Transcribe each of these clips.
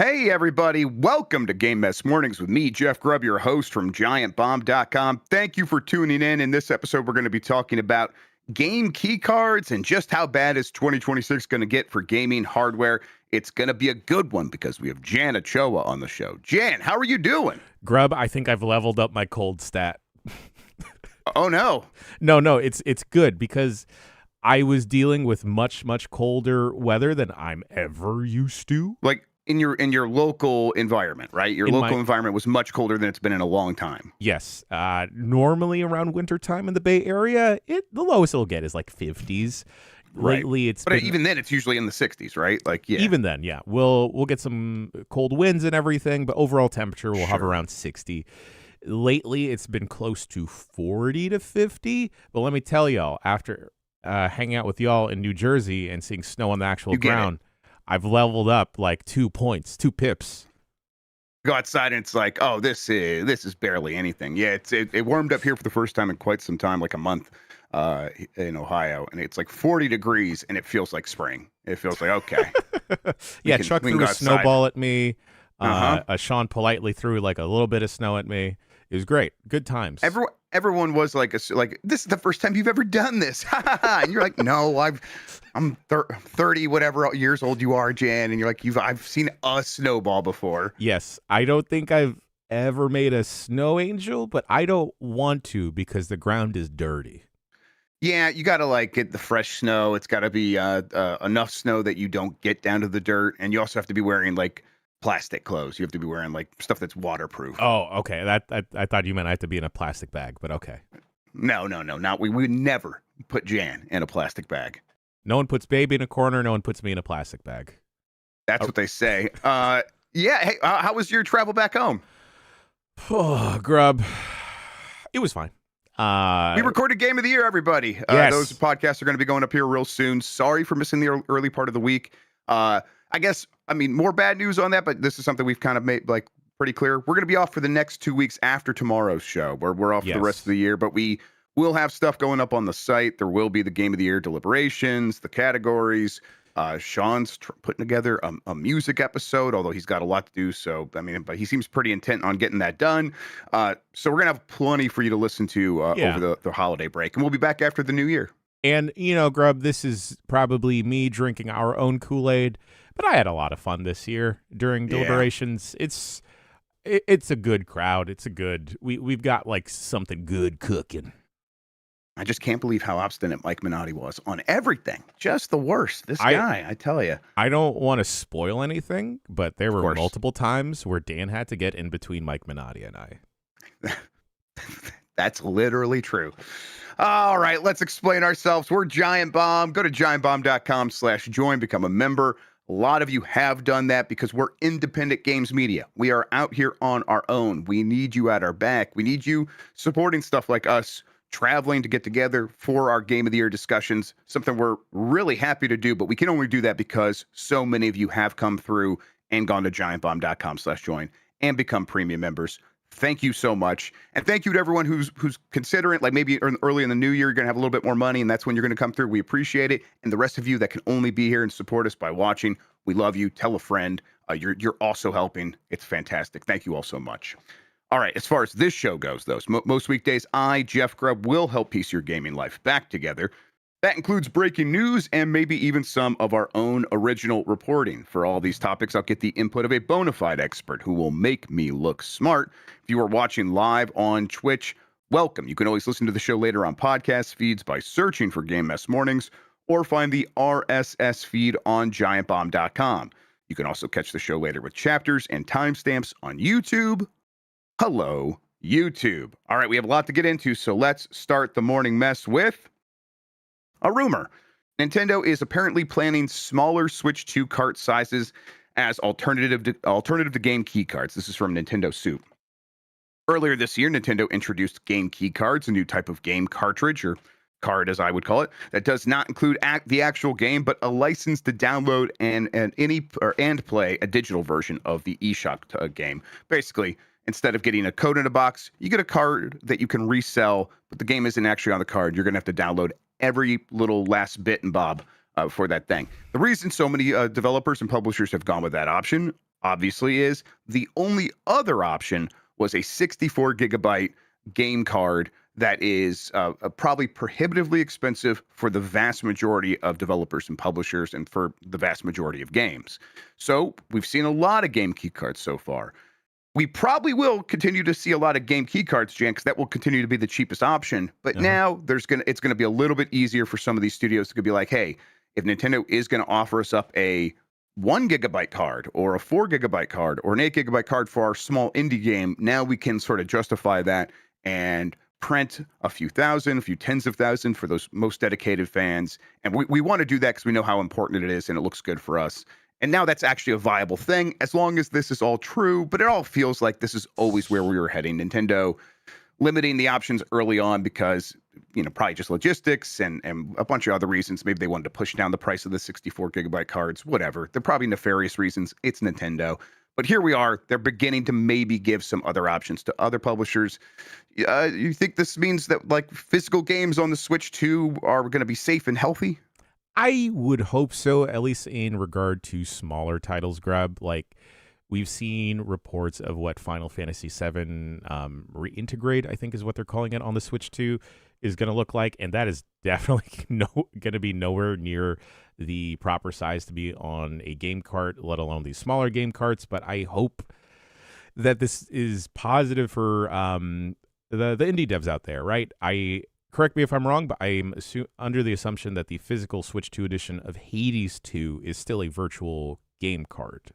Hey, everybody. Welcome to Game Mess Mornings with me, Jeff Grubb, your host from giantbomb.com. Thank you for tuning in. In this episode, we're going to be talking about game key cards and just how bad is 2026 going to get for gaming hardware. It's going to be a good one because we have Jan Ochoa on the show. Jan, how are you doing? Grubb, I think I've leveled up my cold stat. Oh, no. No, it's good because I was dealing with much colder weather than I'm ever used to. Like in your local environment, right? Your local environment was much colder than it's been in a long time. Yes. Normally around wintertime in the Bay Area, the lowest it'll get is like 50s. Right. Lately, it's but even then, it's usually in the 60s, right? Like, yeah. Even then, yeah. We'll get some cold winds and everything, but overall temperature will hover around 60. Lately, it's been close to 40 to 50. But let me tell y'all, after hanging out with y'all in New Jersey and seeing snow on the actual ground, I've leveled up like 2 points, 2 pips. Go outside and it's like, oh, this is barely anything. Yeah, it warmed up here for the first time in quite some time, like a month in Ohio, and it's like 40 degrees, and it feels like spring. It feels like, okay. Yeah, Chuck threw a snowball at me. Sean politely threw like a little bit of snow at me. It was great. Good times. Everyone was like, this is the first time you've ever done this. And you're like, no, I'm 30, whatever years old you are, Jan. And you're like, I've seen a snowball before. Yes. I don't think I've ever made a snow angel, but I don't want to because the ground is dirty. Yeah, you got to like get the fresh snow. It's got to be enough snow that you don't get down to the dirt. And you also have to be wearing like plastic clothes. You have to be wearing like stuff that's waterproof. Oh, okay. I thought you meant I had to be in a plastic bag, but okay. No. We would never put Jan in a plastic bag. No one puts baby in a corner. No one puts me in a plastic bag. That's what they say. Yeah. Hey, how was your travel back home? Oh, Grubb. It was fine. We recorded Game of the Year, everybody. Yes. Those podcasts are going to be going up here real soon. Sorry for missing the early part of the week. I guess, more bad news on that, but this is something we've kind of made like pretty clear. We're going to be off for the next 2 weeks after tomorrow's show, where we're off for the rest of the year, but we will have stuff going up on the site. There will be the Game of the Year deliberations, the categories. Sean's putting together a music episode, although he's got a lot to do. So, but he seems pretty intent on getting that done. So we're going to have plenty for you to listen to over the holiday break. And we'll be back after the new year. And, Grubb, this is probably me drinking our own Kool-Aid, but I had a lot of fun this year during deliberations. It's a good crowd. We've got like something good cooking. I just can't believe how obstinate Mike Minotti was on everything. Just the worst. This guy, I tell you. I don't want to spoil anything, but there were multiple times where Dan had to get in between Mike Minotti and I. That's literally true. All right, let's explain ourselves. We're Giant Bomb. Go to giantbomb.com/join, become a member. A lot of you have done that because we're independent games media. We are out here on our own. We need you at our back. We need you supporting stuff like us, traveling to get together for our Game of the Year discussions, something we're really happy to do, but we can only do that because so many of you have come through and gone to giantbomb.com/join and become premium members. Thank you so much. And thank you to everyone who's considering, like maybe early in the new year, you're going to have a little bit more money and that's when you're going to come through. We appreciate it. And the rest of you that can only be here and support us by watching, we love you. Tell a friend. You're also helping. It's fantastic. Thank you all so much. All right, as far as this show goes, though, most weekdays, I, Jeff Grubb, will help piece your gaming life back together. That includes breaking news and maybe even some of our own original reporting. For all these topics, I'll get the input of a bona fide expert who will make me look smart. If you are watching live on Twitch, welcome. You can always listen to the show later on podcast feeds by searching for Game Mess Mornings or find the RSS feed on giantbomb.com. You can also catch the show later with chapters and timestamps on YouTube. Hello, YouTube. All right, we have a lot to get into, so let's start the morning mess with a rumor. Nintendo is apparently planning smaller Switch 2 cart sizes as alternative to game key cards. This is from Nintendo Soup. Earlier this year, Nintendo introduced game key cards, a new type of game cartridge, or card as I would call it, that does not include the actual game, but a license to download and play a digital version of the eShop game. Basically, instead of getting a code in a box, you get a card that you can resell, but the game isn't actually on the card. You're going to have to download every little last bit and bob for that thing. The reason so many developers and publishers have gone with that option obviously is. The only other option was a 64 gigabyte game card that is probably prohibitively expensive for the vast majority of developers and publishers and for the vast majority of games. So we've seen a lot of game key cards so far. We probably will continue to see a lot of game key cards, Jan, because that will continue to be the cheapest option. But now it's gonna be a little bit easier for some of these studios to be like, hey, if Nintendo is going to offer us up a 1 gigabyte card or a 4 gigabyte card or an 8 gigabyte card for our small indie game, now we can sort of justify that and print a few thousand, a few tens of thousands for those most dedicated fans. And we want to do that because we know how important it is and it looks good for us. And now that's actually a viable thing as long as this is all true. But it all feels like this is always where we were heading. Nintendo limiting the options early on because, probably just logistics and a bunch of other reasons. Maybe they wanted to push down the price of the 64 gigabyte cards, whatever. They're probably nefarious reasons. It's Nintendo. But here we are. They're beginning to maybe give some other options to other publishers. You think this means that like physical games on the Switch 2 are going to be safe and healthy? I would hope so, at least in regard to smaller titles, Grubb. Like, we've seen reports of what Final Fantasy VII Reintegrate, I think is what they're calling it, on the Switch 2 is going to look like, and that is definitely going to be nowhere near the proper size to be on a game cart, let alone these smaller game carts. But I hope that this is positive for the indie devs out there, right? Correct me if I'm wrong, but I'm under the assumption that the physical Switch 2 edition of Hades 2 is still a virtual game card.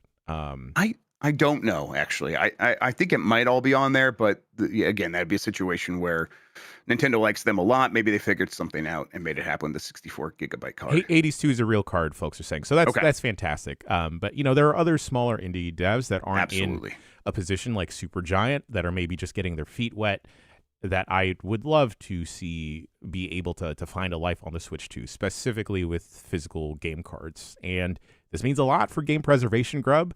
I don't know, actually. I think it might all be on there, but again, that'd be a situation where Nintendo likes them a lot. Maybe they figured something out and made it happen with the 64 gigabyte card. Hades 2 is a real card, folks are saying. So that's fantastic. But, there are other smaller indie devs that aren't in a position like Supergiant that are maybe just getting their feet wet, that I would love to see be able to find a life on the Switch 2, specifically with physical game cards. And this means a lot for game preservation, Grubb.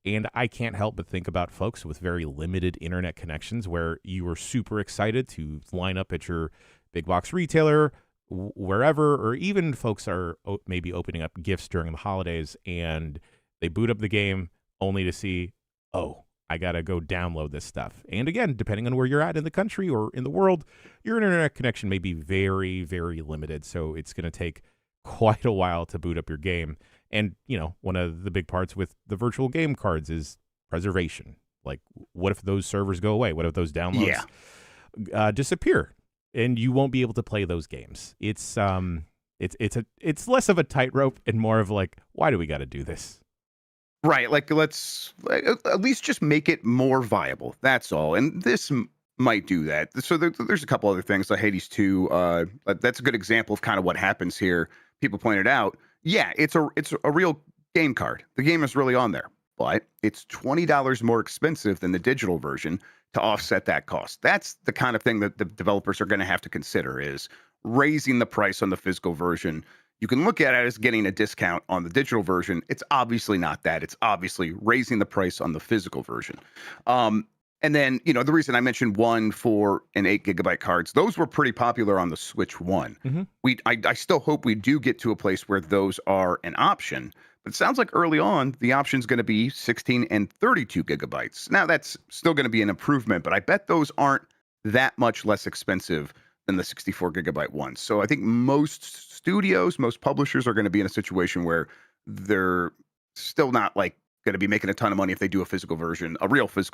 And I can't help but think about folks with very limited internet connections where you were super excited to line up at your big box retailer, wherever, or even folks are maybe opening up gifts during the holidays and they boot up the game only to see, oh, I got to go download this stuff. And again, depending on where you're at in the country or in the world, your internet connection may be very, very limited. So it's going to take quite a while to boot up your game. And, one of the big parts with the virtual game cards is preservation. Like, what if those servers go away? What if those downloads disappear and you won't be able to play those games? It's less of a tightrope and more of like, why do we got to do this? Right. Like, let's at least just make it more viable. That's all. And this might do that. So there's a couple other things. Like Hades 2, that's a good example of kind of what happens here. People pointed out, yeah, it's a real game card. The game is really on there, but it's $20 more expensive than the digital version to offset that cost. That's the kind of thing that the developers are going to have to consider, is raising the price on the physical version. You can look at it as getting a discount on the digital version. It's obviously not that. It's obviously raising the price on the physical version. And then, the reason I mentioned 1, 4, and 8 gigabyte cards, those were pretty popular on the Switch 1. Mm-hmm. I still hope we do get to a place where those are an option. But it sounds like early on, the option is going to be 16 and 32 gigabytes. Now, that's still going to be an improvement, but I bet those aren't that much less expensive than the 64 gigabyte ones. So I think most studios, most publishers are going to be in a situation where they're still not like going to be making a ton of money if they do a real physical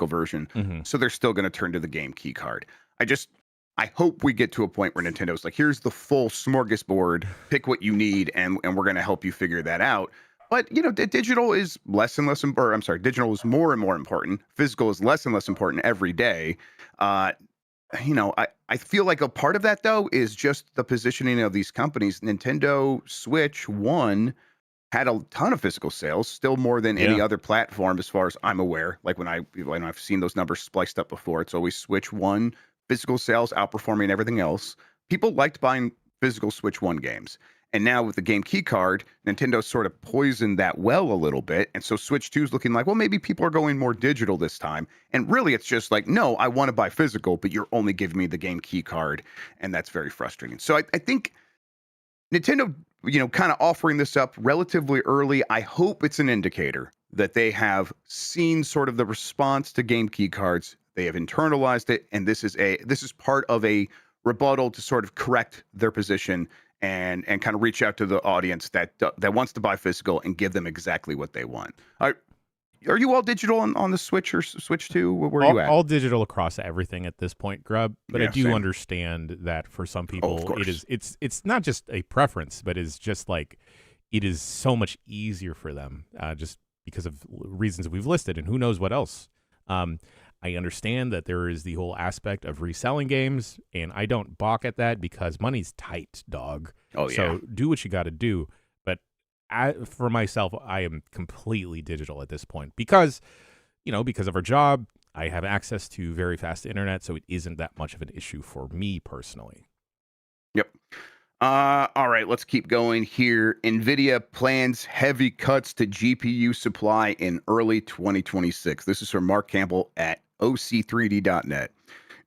version. Mm-hmm. So they're still going to turn to the game key card. I hope we get to a point where Nintendo's like, here's the full smorgasbord, pick what you need, and we're going to help you figure that out. But, digital is less and less, digital is more and more important. Physical is less and less important every day. I feel like a part of that, though, is just the positioning of these companies. Nintendo Switch 1 had a ton of physical sales, still more than any other platform as far as I'm aware. Like when I've seen those numbers spliced up before, it's always Switch 1 physical sales outperforming everything else. People liked buying physical Switch 1 games. And now with the game key card, Nintendo sort of poisoned that well a little bit. And so Switch 2 is looking like, well, maybe people are going more digital this time. And really, it's just like, no, I want to buy physical, but you're only giving me the game key card. And that's very frustrating. So I think Nintendo, kind of offering this up relatively early, I hope it's an indicator that they have seen sort of the response to game key cards. They have internalized it, and this is part of a rebuttal to sort of correct their position and kind of reach out to the audience that wants to buy physical and give them exactly what they want. Are you all digital on the Switch or Switch 2? Where are you at? All digital across everything at this point, Grubb. But Yeah, I do same. understand that for some of people, course. it's not just a preference, but it's just like it is so much easier for them, just because of reasons we've listed, and who knows what else. I understand that there is the whole aspect of reselling games, and I don't balk at that because money's tight, dog. Oh yeah. So do what you got to do. But for myself, I am completely digital at this point because of our job. I have access to very fast internet, so it isn't that much of an issue for me personally. Yep. All right, let's keep going here. Nvidia plans heavy cuts to GPU supply in early 2026. This is from Mark Campbell at OC3D.net.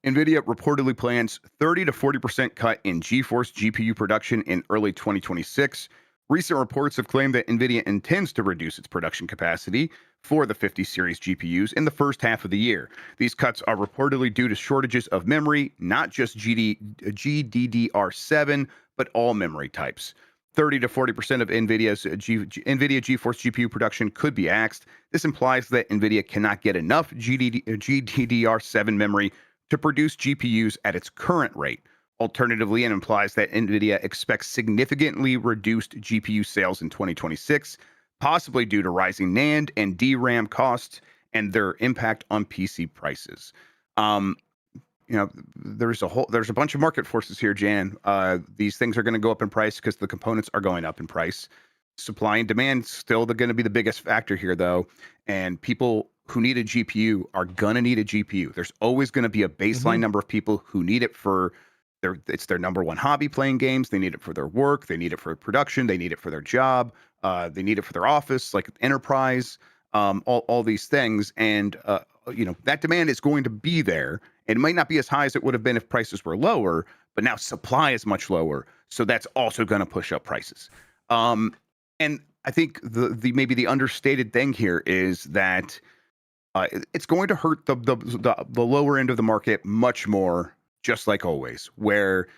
Nvidia reportedly plans 30 to 40% cut in GeForce GPU production in early 2026. Recent reports have claimed that Nvidia intends to reduce its production capacity for the 50 series GPUs in the first half of the year. These cuts are reportedly due to shortages of memory, not just GDDR7, but all memory types. 30 to 40% of NVIDIA GeForce GPU production could be axed. This implies that NVIDIA cannot get enough GDDR7 memory to produce GPUs at its current rate. Alternatively, it implies that NVIDIA expects significantly reduced GPU sales in 2026, possibly due to rising NAND and DRAM costs and their impact on PC prices. There's a bunch of market forces here, Jan. These things are going to go up in price because the components are going up in price. Supply and demand still going to be the biggest factor here, though. And people who need a GPU are going to need a GPU. There's always going to be a baseline number of people who need it for it's their number one hobby, playing games. They need it for their work. They need it for production. They need it for their job. They need it for their office, like enterprise, all these things. And, that demand is going to be there. It might not be as high as it would have been if prices were lower, but now supply is much lower. So that's also going to push up prices. And I think the maybe the understated thing here is that it's going to hurt the lower end of the market much more, just like always, where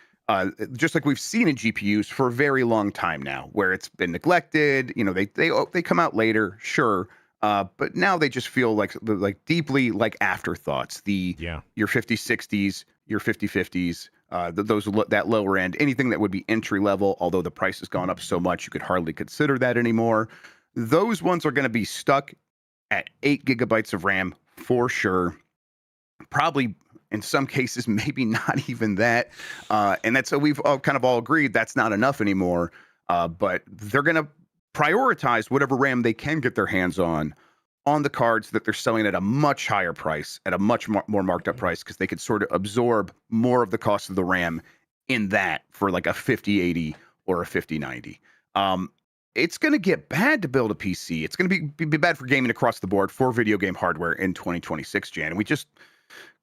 just like we've seen in GPUs for a very long time now, where it's been neglected. They come out later, sure, but now they just feel like deeply like afterthoughts. Your 5060s, your 5050s, that lower end, anything that would be entry level, although the price has gone up so much you could hardly consider that anymore. Those ones are going to be stuck at 8 gigabytes of RAM for sure. Probably in some cases, maybe not even that. And that's so we've kind of all agreed that's not enough anymore. But they're going to prioritize whatever RAM they can get their hands on the cards that they're selling at a much higher price, at a much more marked up price, because they could sort of absorb more of the cost of the RAM in that for like a 5080 or a 5090. It's going to get bad to build a PC. It's going to be bad for gaming across the board for video game hardware in 2026, Jan. And we just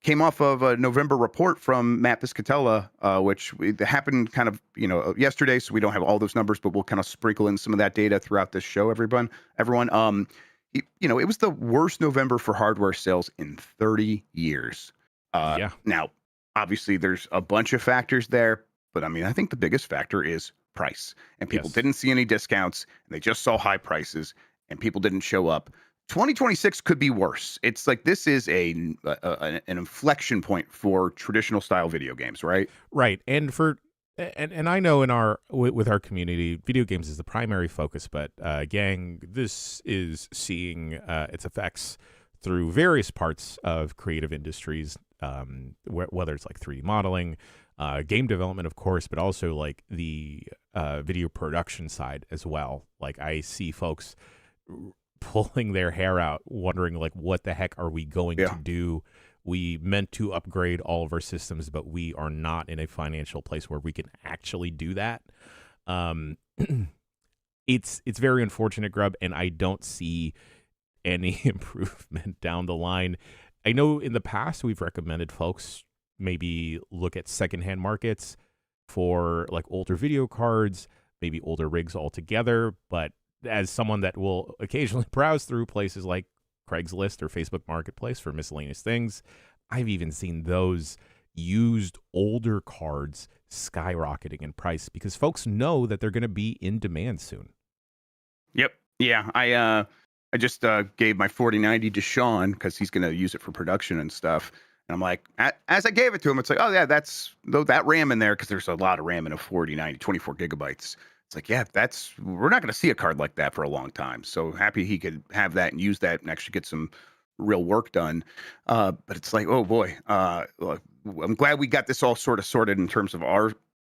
came off of a November report from Matt Piscatella, which happened kind of, yesterday. So we don't have all those numbers, but we'll kind of sprinkle in some of that data throughout this show, everyone. It was the worst November for hardware sales in 30 years. Now, obviously, there's a bunch of factors there, but I think the biggest factor is price. And people didn't see any discounts, and they just saw high prices, and people didn't show up. 2026 could be worse. It's like this is an inflection point for traditional style video games, right? Right. And I know with our community, video games is the primary focus, but gang, this is seeing its effects through various parts of creative industries, whether it's like 3D modeling, game development, of course, but also like the video production side as well. Like I see folks pulling their hair out, wondering like, what the heck are we going to do? We meant to upgrade all of our systems, but we are not in a financial place where we can actually do that. It's very unfortunate, Grubb, and I don't see any improvement down the line. I know in the past we've recommended folks maybe look at secondhand markets for like older video cards, maybe older rigs altogether, but as someone that will occasionally browse through places like Craigslist or Facebook Marketplace for miscellaneous things, I've even seen those used older cards skyrocketing in price because folks know that they're going to be in demand soon. Yep. Yeah. I just gave my 4090 to Sean because he's going to use it for production and stuff. And I'm like, as I gave it to him, it's like, oh yeah, that's that RAM in there because there's a lot of RAM in a 4090, 24 gigabytes. It's like, yeah, we're not going to see a card like that for a long time. So happy he could have that and use that and actually get some real work done. But it's like, oh boy, look, I'm glad we got this all sort of sorted in terms of our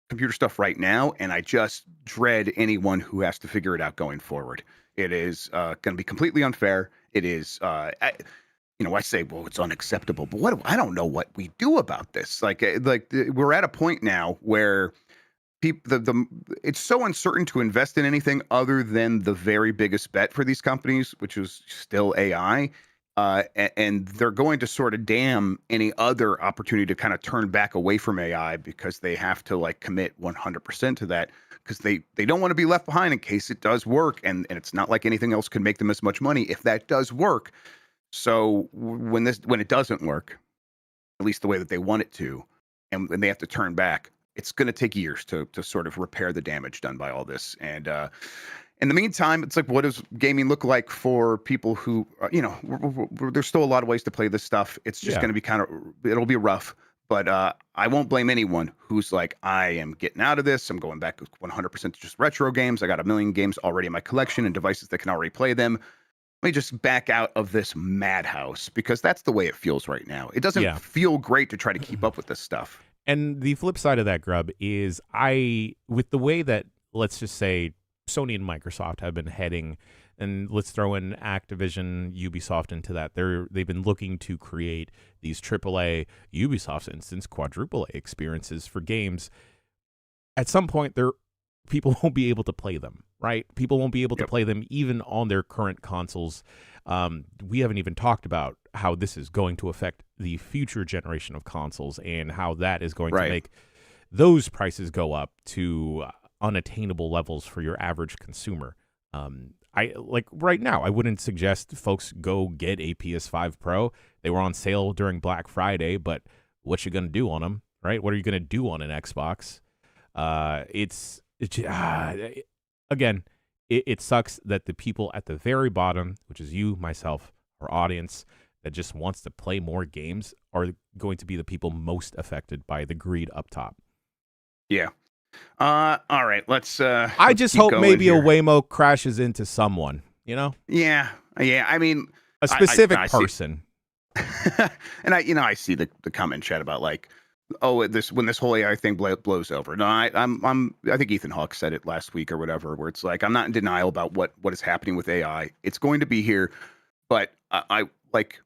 computer stuff right now. And I just dread anyone who has to figure it out going forward. It is going to be completely unfair. It is, I say, well, it's unacceptable, but I don't know what we do about this. Like we're at a point now where it's so uncertain to invest in anything other than the very biggest bet for these companies, which is still AI. And they're going to sort of damn any other opportunity to kind of turn back away from AI because they have to like commit 100% to that because they don't want to be left behind in case it does work. And it's not like anything else can make them as much money if that does work. So when it doesn't work, at least the way that they want it to, and they have to turn back, it's going to take years to sort of repair the damage done by all this. And in the meantime, it's like, what does gaming look like for people who, there's still a lot of ways to play this stuff. It's just going to be it'll be rough. But I won't blame anyone who's like, I am getting out of this. I'm going back 100% to just retro games. I got a million games already in my collection and devices that can already play them. Let me just back out of this madhouse because that's the way it feels right now. It doesn't feel great to try to keep up with this stuff. And the flip side of that, Grubb, is with the way that, let's just say, Sony and Microsoft have been heading, and let's throw in Activision, Ubisoft into that. They've been looking to create these AAA, Ubisoft's instance, quadruple A experiences for games. At some point, people won't be able to play them, right? People won't be able to play them even on their current consoles. We haven't even talked about how this is going to affect the future generation of consoles and how that is going to make those prices go up to unattainable levels for your average consumer. Right now, I wouldn't suggest folks go get a PS5 Pro. They were on sale during Black Friday, but what you going to do on them, right? What are you going to do on an Xbox? Again, it sucks that the people at the very bottom, which is you, myself, our audience, that just wants to play more games, are going to be the people most affected by the greed up top. Yeah. All right. Let's. I just hope maybe a Waymo crashes into someone. You know? Yeah. I mean, a specific person. And I see the comment chat about like, oh, when this whole AI thing blows over. No, I think Ethan Hawke said it last week or whatever, where it's like, I'm not in denial about what is happening with AI. It's going to be here, but I like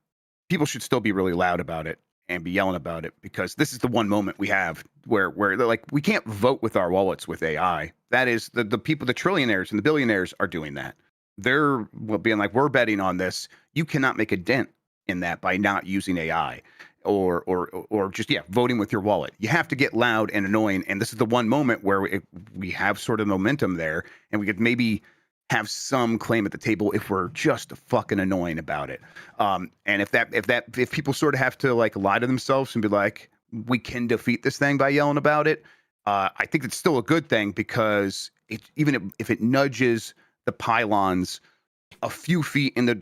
people should still be really loud about it and be yelling about it because this is the one moment we have where they're like, we can't vote with our wallets with AI. That is the people, the trillionaires and the billionaires are doing that. They're being like, we're betting on this. You cannot make a dent in that by not using AI. Or just voting with your wallet. You have to get loud and annoying, and this is the one moment where we have sort of momentum there, and we could maybe have some claim at the table if we're just fucking annoying about it. And if people sort of have to like lie to themselves and be like, we can defeat this thing by yelling about it, I think it's still a good thing because even if it nudges the pylons a few feet in the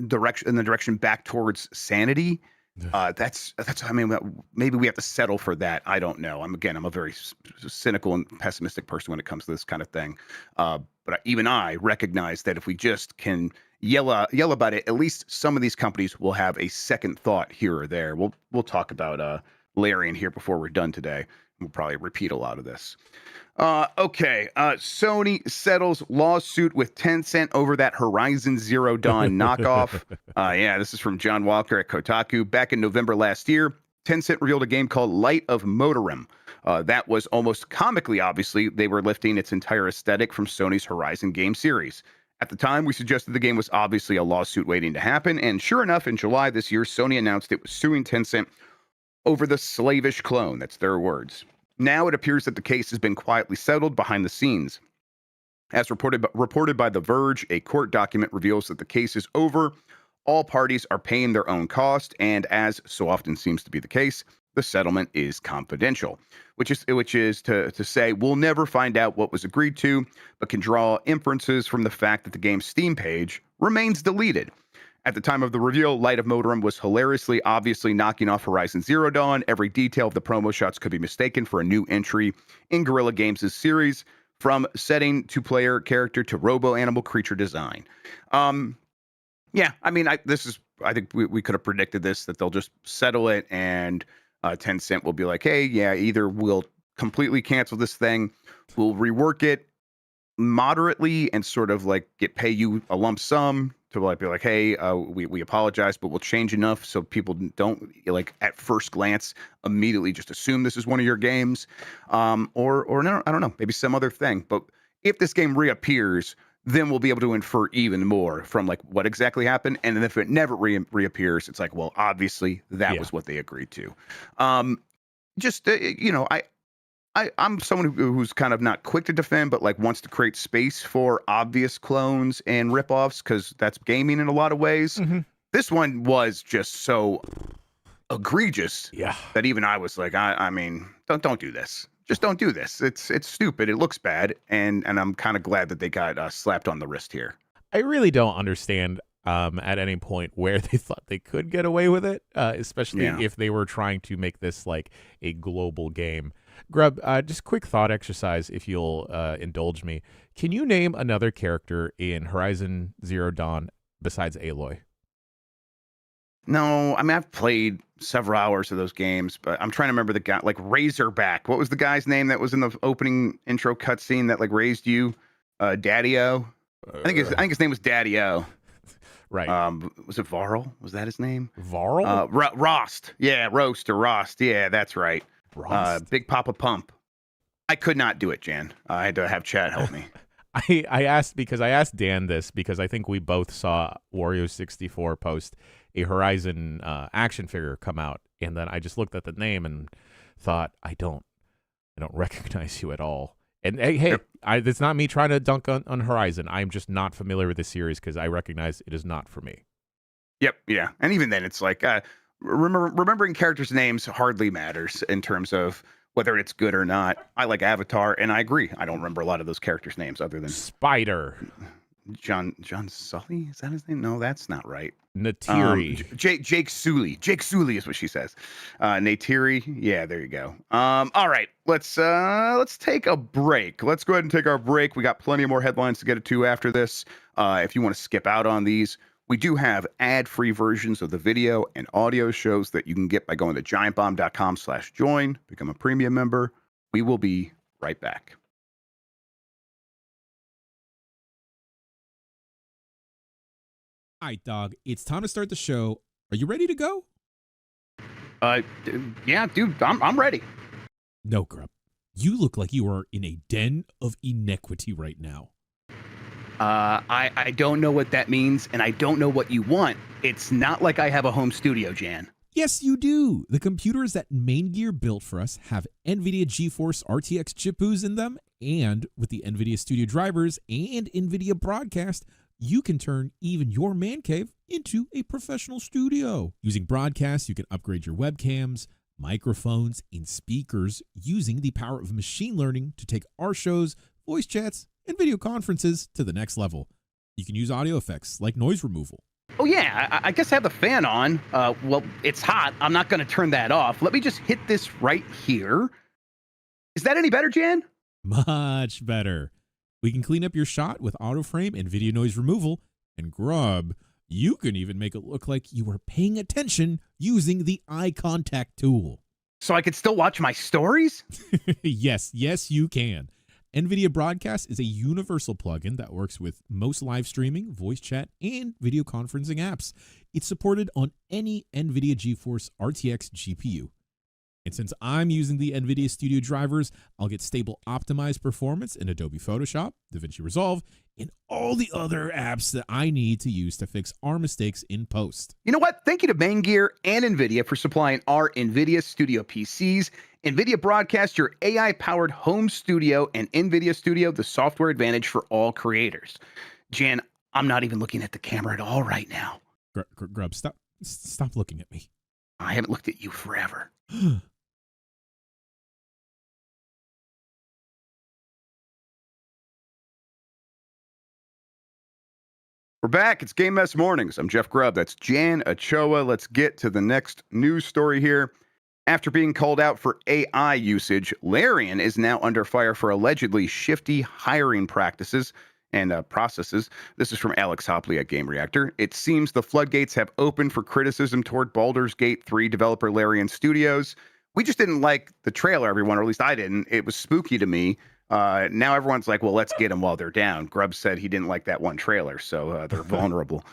direction back towards sanity. That's I mean, maybe we have to settle for that. I don't know. I'm a very cynical and pessimistic person when it comes to this kind of thing. But even I recognize that if we just can yell about it, at least some of these companies will have a second thought here or there. We'll talk about Larian here before we're done today. We'll probably repeat a lot of this. Okay. Sony settles lawsuit with Tencent over that Horizon Zero Dawn knockoff. This is from John Walker at Kotaku. Back in November last year, Tencent revealed a game called Light of Motorim. That was almost comically, obviously, they were lifting its entire aesthetic from Sony's Horizon game series. At the time, we suggested the game was obviously a lawsuit waiting to happen, and sure enough, in July this year, Sony announced it was suing Tencent over the slavish clone. That's their words. Now it appears that the case has been quietly settled behind the scenes. As reported by The Verge, a court document reveals that the case is over. All parties are paying their own cost, and as so often seems to be the case, the settlement is confidential, which is to say we'll never find out what was agreed to, but can draw inferences from the fact that the game's Steam page remains deleted. At the time of the reveal, Light of Motorum was hilariously, obviously knocking off Horizon Zero Dawn. Every detail of the promo shots could be mistaken for a new entry in Guerrilla Games' series, from setting to player character to robo-animal creature design. Yeah, I mean, I think we could have predicted this, that they'll just settle it, and Tencent will be like, hey, yeah, either we'll completely cancel this thing, we'll rework it moderately and sort of like pay you a lump sum to like be like, hey, we apologize, but we'll change enough so people don't like at first glance immediately just assume this is one of your games, or no, I don't know, maybe some other thing. But if this game reappears, then we'll be able to infer even more from like what exactly happened. And then if it never reappears, it's like, well, obviously that was what they agreed to. I'm someone who's kind of not quick to defend, but like wants to create space for obvious clones and ripoffs because that's gaming in a lot of ways. Mm-hmm. This one was just so egregious that even I was like, I mean, don't do this. Just don't do this. It's stupid. It looks bad, and I'm kind of glad that they got slapped on the wrist here. I really don't understand at any point where they thought they could get away with it, especially if they were trying to make this like a global game. Grubb, just quick thought exercise, if you'll indulge me. Can you name another character in Horizon Zero Dawn besides Aloy? No, I mean, I've played several hours of those games, but I'm trying to remember the guy, like Razorback. What was the guy's name that was in the opening intro cutscene that like raised you? Daddy-O? I think his name was Daddy-O. Right. Was it Varl? Was that his name? Varl? Rost. Yeah, Roast or Rost. Yeah, that's right. Big Papa Pump. I could not do it, Jan. I had to have Chad help me. I asked Dan this because I think we both saw Wario64 post a Horizon action figure come out, and then I just looked at the name and thought, I don't recognize you at all. And hey, it's not me trying to dunk on Horizon. I'm just not familiar with this series because I recognize it is not for me. Yep, yeah, and even then, it's like remembering characters' names hardly matters in terms of whether it's good or not. I like Avatar, and I agree. I don't remember a lot of those characters' names other than Spider. John Sully, is that his name? No, that's not right. Natiri. Jake Sully. Jake Sully is what she says. Natiri. Yeah, there you go. All right, let's take a break. Let's go ahead and take our break. We got plenty of more headlines to get to after this. If you want to skip out on these, we do have ad-free versions of the video and audio shows that you can get by going to giantbomb.com/join, become a premium member. We will be right back. All right, dog, it's time to start the show. Are you ready to go? Yeah, dude, I'm ready. No, Grubb. You look like you are in a den of inequity right now. I don't know what that means, and I don't know what you want. It's not like I have a home studio, Jan. Yes, you do. The computers that Main Gear built for us have Nvidia GeForce RTX GPUs in them, and with the Nvidia Studio drivers and Nvidia Broadcast, you can turn even your man cave into a professional studio. Using Broadcast, you can upgrade your webcams, microphones, and speakers using the power of machine learning to take our shows, voice chats, and video conferences to the next level. You can use audio effects like noise removal. Oh, yeah, I guess I have the fan on. Well, it's hot. I'm not going to turn that off. Let me just hit this right here. Is that any better, Jan? Much better. We can clean up your shot with auto frame and video noise removal. And Grubb, you can even make it look like you are paying attention using the eye contact tool. So I could still watch my stories? Yes, you can. NVIDIA Broadcast is a universal plugin that works with most live streaming, voice chat, and video conferencing apps. It's supported on any NVIDIA GeForce RTX GPU. And since I'm using the NVIDIA Studio drivers, I'll get stable optimized performance in Adobe Photoshop, DaVinci Resolve, and all the other apps that I need to use to fix our mistakes in post. You know what? Thank you to Main Gear and NVIDIA for supplying our NVIDIA Studio PCs Nvidia broadcasts your AI-powered home studio and Nvidia Studio, the software advantage for all creators. Jan, I'm not even looking at the camera at all right now. Grubb, stop looking at me. I haven't looked at you forever. We're back. It's Game Mess Mornings. I'm Jeff Grubb. That's Jan Ochoa. Let's get to the next news story here. After being called out for AI usage, Larian is now under fire for allegedly shifty hiring practices and processes. This is from Alex Hopley at Game Reactor. It seems the floodgates have opened for criticism toward Baldur's Gate 3 developer Larian Studios. We just didn't like the trailer, everyone, or at least I didn't. It was spooky to me. Now everyone's like, well, let's get them while they're down. Grubb said he didn't like that one trailer, so they're vulnerable.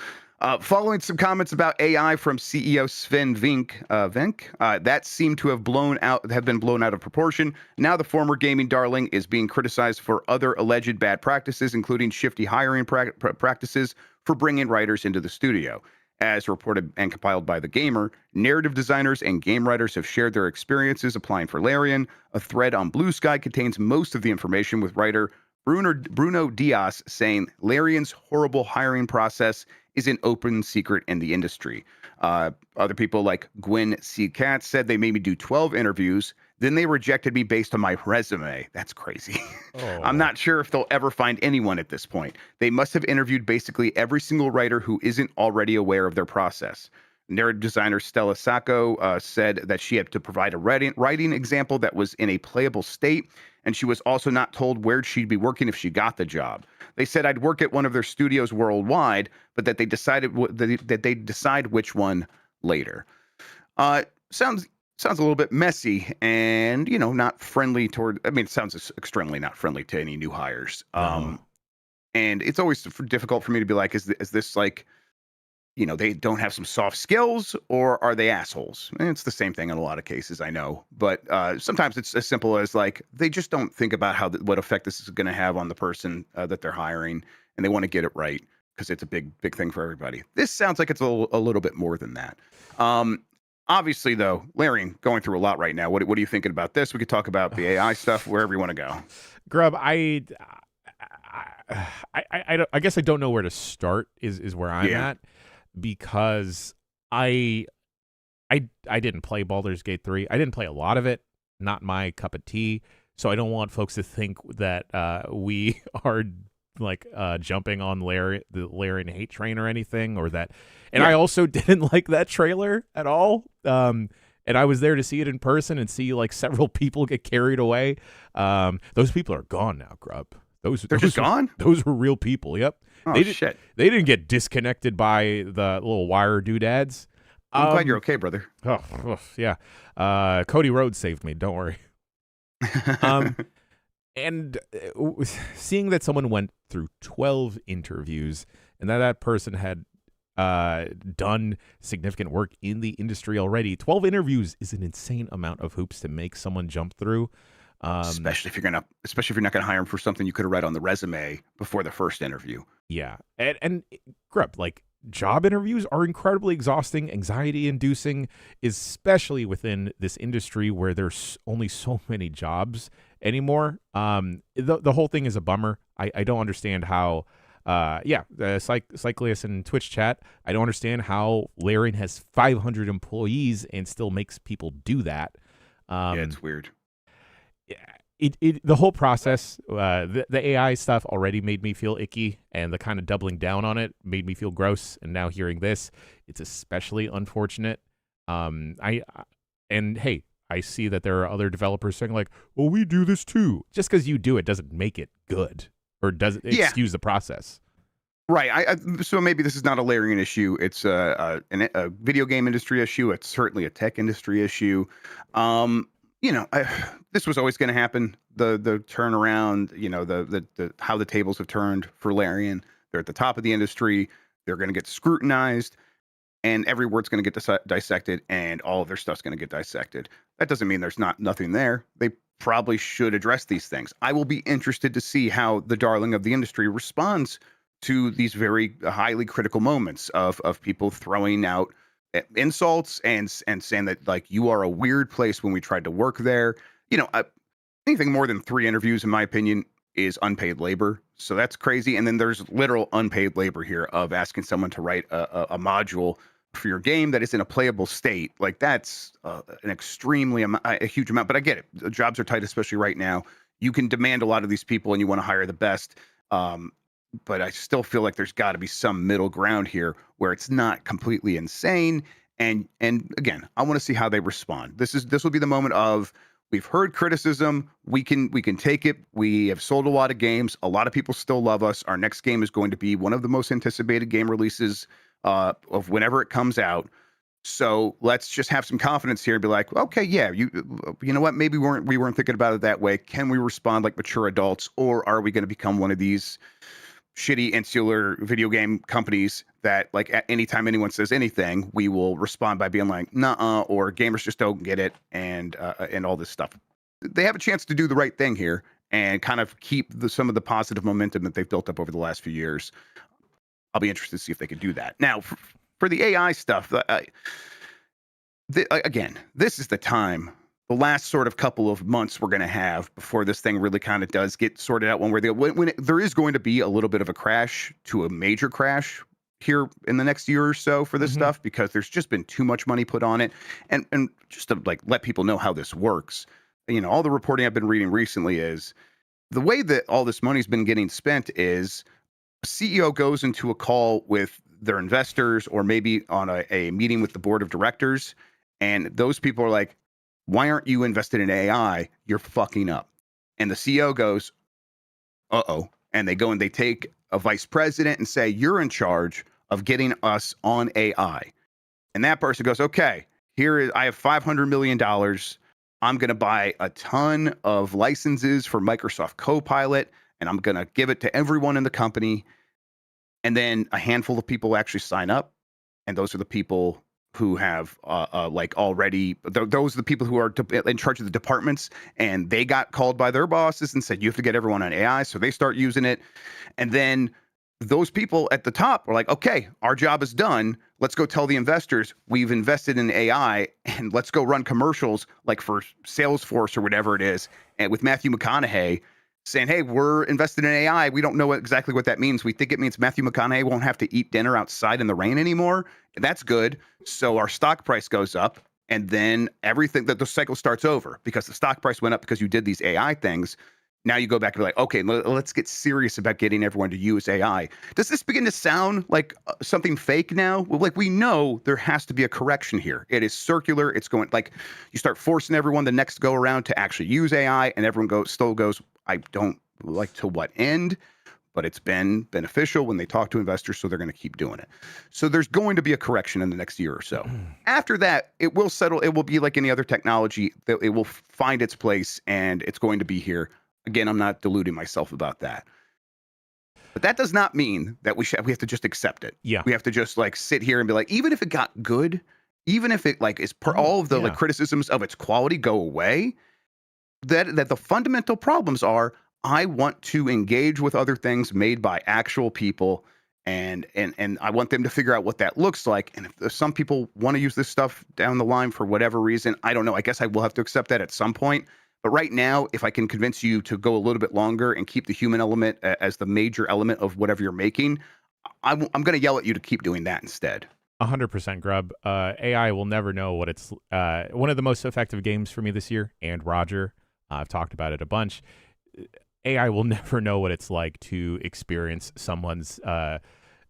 Following some comments about AI from CEO Sven Venk, that seemed to have been blown out of proportion. Now the former gaming darling is being criticized for other alleged bad practices, including shifty hiring practices for bringing writers into the studio. As reported and compiled by The Gamer, narrative designers and game writers have shared their experiences applying for Larian. A thread on Blue Sky contains most of the information, with writer Bruno Diaz saying Larian's horrible hiring process is an open secret in the industry. Other people like Gwen C. Katz said they made me do 12 interviews. Then they rejected me based on my resume. That's crazy. Oh. I'm not sure if they'll ever find anyone at this point. They must have interviewed basically every single writer who isn't already aware of their process. Narrative designer Stella Sacco said that she had to provide a writing example that was in a playable state, and she was also not told where she'd be working if she got the job. They said I'd work at one of their studios worldwide, but that they decide which one later. Sounds a little bit messy and, not friendly toward, it sounds extremely not friendly to any new hires. No. And it's always difficult for me to be like, is this like, they don't have some soft skills, or are they assholes? And it's the same thing in a lot of cases, I know. But sometimes it's as simple as like, they just don't think about what effect this is going to have on the person that they're hiring, and they want to get it right because it's a big thing for everybody. This sounds like it's a little bit more than that. Obviously, though, Larian going through a lot right now. What are you thinking about this? We could talk about the AI stuff, wherever you want to go. Grubb, I guess I don't know where to start. Is where I'm at, because I didn't play Baldur's Gate 3. I didn't play a lot of it. Not my cup of tea. So I don't want folks to think that we are like jumping on the Larian hate train or anything, or that. And I also didn't like that trailer at all. And I was there to see it in person and see like several people get carried away. Those people are gone now, Grubb. They're just gone? Those were real people. Yep. Oh, shit. They didn't get disconnected by the little wire doodads. I'm glad you're okay, brother. Yeah. Cody Rhodes saved me. Don't worry. And seeing that someone went through 12 interviews and that person had done significant work in the industry already, 12 interviews is an insane amount of hoops to make someone jump through. Especially if you're not going to hire him for something you could have read on the resume before the first interview. Yeah, and Grubb, like, job interviews are incredibly exhausting, anxiety-inducing, especially within this industry where there's only so many jobs anymore. The whole thing is a bummer. I don't understand how. Cyclius in Twitch chat, I don't understand how Larian has 500 employees and still makes people do that. It's weird. The whole process, the AI stuff already made me feel icky, and the kind of doubling down on it made me feel gross. And now hearing this, it's especially unfortunate. I see that there are other developers saying like, "Well, we do this too." Just because you do it doesn't make it good, or doesn't excuse the process. Right. So maybe this is not a Larian issue. It's a video game industry issue. It's certainly a tech industry issue. This was always going to happen. The turnaround, the how the tables have turned for Larian. They're at the top of the industry. They're going to get scrutinized, and every word's going to get dissected, and all of their stuff's going to get dissected. That doesn't mean there's nothing there. They probably should address these things. I will be interested to see how the darling of the industry responds to these very highly critical moments of people throwing out insults and saying that like you are a weird place when we tried to work there. You know, anything more than 3 interviews, in my opinion, is unpaid labor. So that's crazy. And then there's literal unpaid labor here of asking someone to write a module for your game that is in a playable state. Like that's an extremely a huge amount. But I get it. The jobs are tight, especially right now. You can demand a lot of these people, and you want to hire the best. But I still feel like there's got to be some middle ground here where it's not completely insane. And again, I want to see how they respond. This will be the moment of, we've heard criticism. We can take it. We have sold a lot of games. A lot of people still love us. Our next game is going to be one of the most anticipated game releases of whenever it comes out. So let's just have some confidence here and be like, okay, yeah, you know what? Maybe we weren't thinking about it that way. Can we respond like mature adults, or are we going to become one of these shitty insular video game companies that like at any time anyone says anything, we will respond by being like, nah, or gamers just don't get it, and all this stuff. They have a chance to do the right thing here and kind of keep some of the positive momentum that they've built up over the last few years. I'll be interested to see if they can do that. Now, for the AI stuff, again, this is the time. The last sort of couple of months we're going to have before this thing really kind of does get sorted out when there is going to be a little bit of a crash to a major crash here in the next year or so for this stuff, because there's just been too much money put on it. And just to like let people know how this works, you know, all the reporting I've been reading recently is the way that all this money's been getting spent is a CEO goes into a call with their investors or maybe on a meeting with the board of directors, and those people are like, why aren't you invested in AI? You're fucking up. And the CEO goes, uh-oh. And they go and they take a vice president and say, you're in charge of getting us on AI. And that person goes, okay, I have $500 million. I'm going to buy a ton of licenses for Microsoft Copilot, and I'm going to give it to everyone in the company. And then a handful of people actually sign up. And those are the people who have like already, those are the people who are in charge of the departments, and they got called by their bosses and said, you have to get everyone on AI. So they start using it. And then those people at the top are like, okay, our job is done. Let's go tell the investors we've invested in AI, and let's go run commercials like for Salesforce or whatever it is. And with Matthew McConaughey saying, hey, we're invested in AI. We don't know exactly what that means. We think it means Matthew McConaughey won't have to eat dinner outside in the rain anymore. That's good. So our stock price goes up, and then everything, that the cycle starts over because the stock price went up because you did these AI things. Now you go back and be like, okay, let's get serious about getting everyone to use AI. Does this begin to sound like something fake now? Well, like, we know there has to be a correction here. It is circular. It's going, like, you start forcing everyone the next go around to actually use AI, and everyone still goes, I don't like, to what end? But it's been beneficial when they talk to investors, so they're going to keep doing it. So there's going to be a correction in the next year or so. After that, it will settle. It will be like any other technology. It will find its place, and it's going to be here. Again, I'm not deluding myself about that. But that does not mean that we have to just accept it. Yeah. We have to just like sit here and be like, even if it got good, even if it like is all of the like criticisms of its quality go away, that the fundamental problems are, I want to engage with other things made by actual people, and I want them to figure out what that looks like. And if some people want to use this stuff down the line for whatever reason, I don't know. I guess I will have to accept that at some point. But right now, if I can convince you to go a little bit longer and keep the human element as the major element of whatever you're making, I'm going to yell at you to keep doing that instead. 100%, Grubb. AI will never know what it's one of the most effective games for me this year, and Roger. I've talked about it a bunch. AI will never know what it's like to experience someone's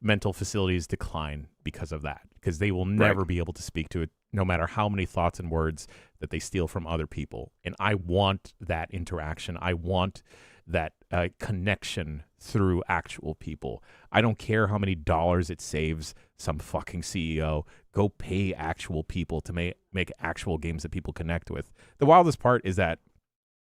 mental facilities decline because of that, because they will never be able to speak to it, no matter how many thoughts and words that they steal from other people. And I want that interaction. I want that connection through actual people. I don't care how many dollars it saves some fucking CEO. Go pay actual people to make actual games that people connect with. The wildest part is that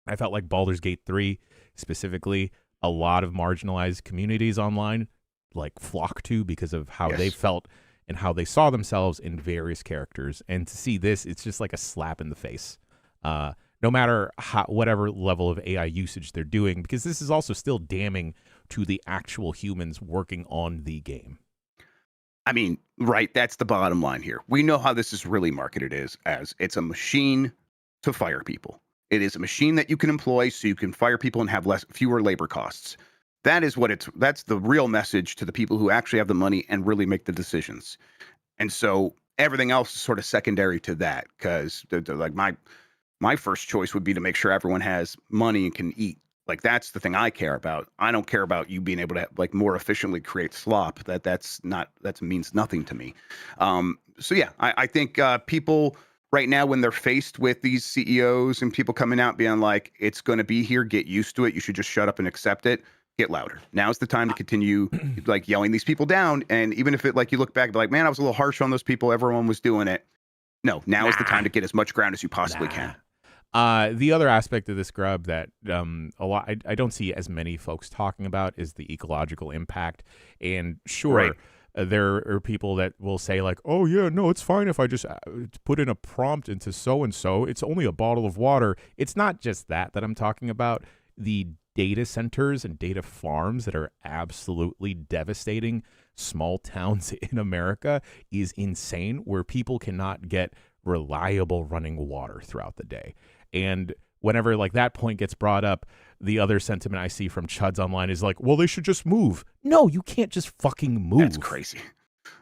I felt like Baldur's Gate 3 specifically, a lot of marginalized communities online like flock to because of how they felt and how they saw themselves in various characters. And to see this, it's just like a slap in the face. No matter whatever level of AI usage they're doing, because this is also still damning to the actual humans working on the game. I mean, right, that's the bottom line here. We know how this is really marketed as it's a machine to fire people. It is a machine that you can employ so you can fire people and have fewer labor costs. That is that's the real message to the people who actually have the money and really make the decisions. And so everything else is sort of secondary to that, because like my first choice would be to make sure everyone has money and can eat. Like, that's the thing I care about. I don't care about you being able to like more efficiently create slop. That means nothing to me. So yeah, I think people right now, when they're faced with these CEOs and people coming out being like, it's going to be here, get used to it, you should just shut up and accept it, get louder. Now's the time to continue like yelling these people down. And even if it, like, you look back and be like, man, I was a little harsh on those people, everyone was doing it. No, now is the time to get as much ground as you possibly can. The other aspect of this, Grubb, that I don't see as many folks talking about is the ecological impact. And sure, Right. There are people that will say like, oh yeah, no, it's fine if I just put in a prompt into so-and-so. It's only a bottle of water. It's not just that I'm talking about. The data centers and data farms that are absolutely devastating small towns in America is insane, where people cannot get reliable running water throughout the day. And whenever like that point gets brought up, the other sentiment I see from chuds online is like, well, they should just move. No, you can't just fucking move. That's crazy.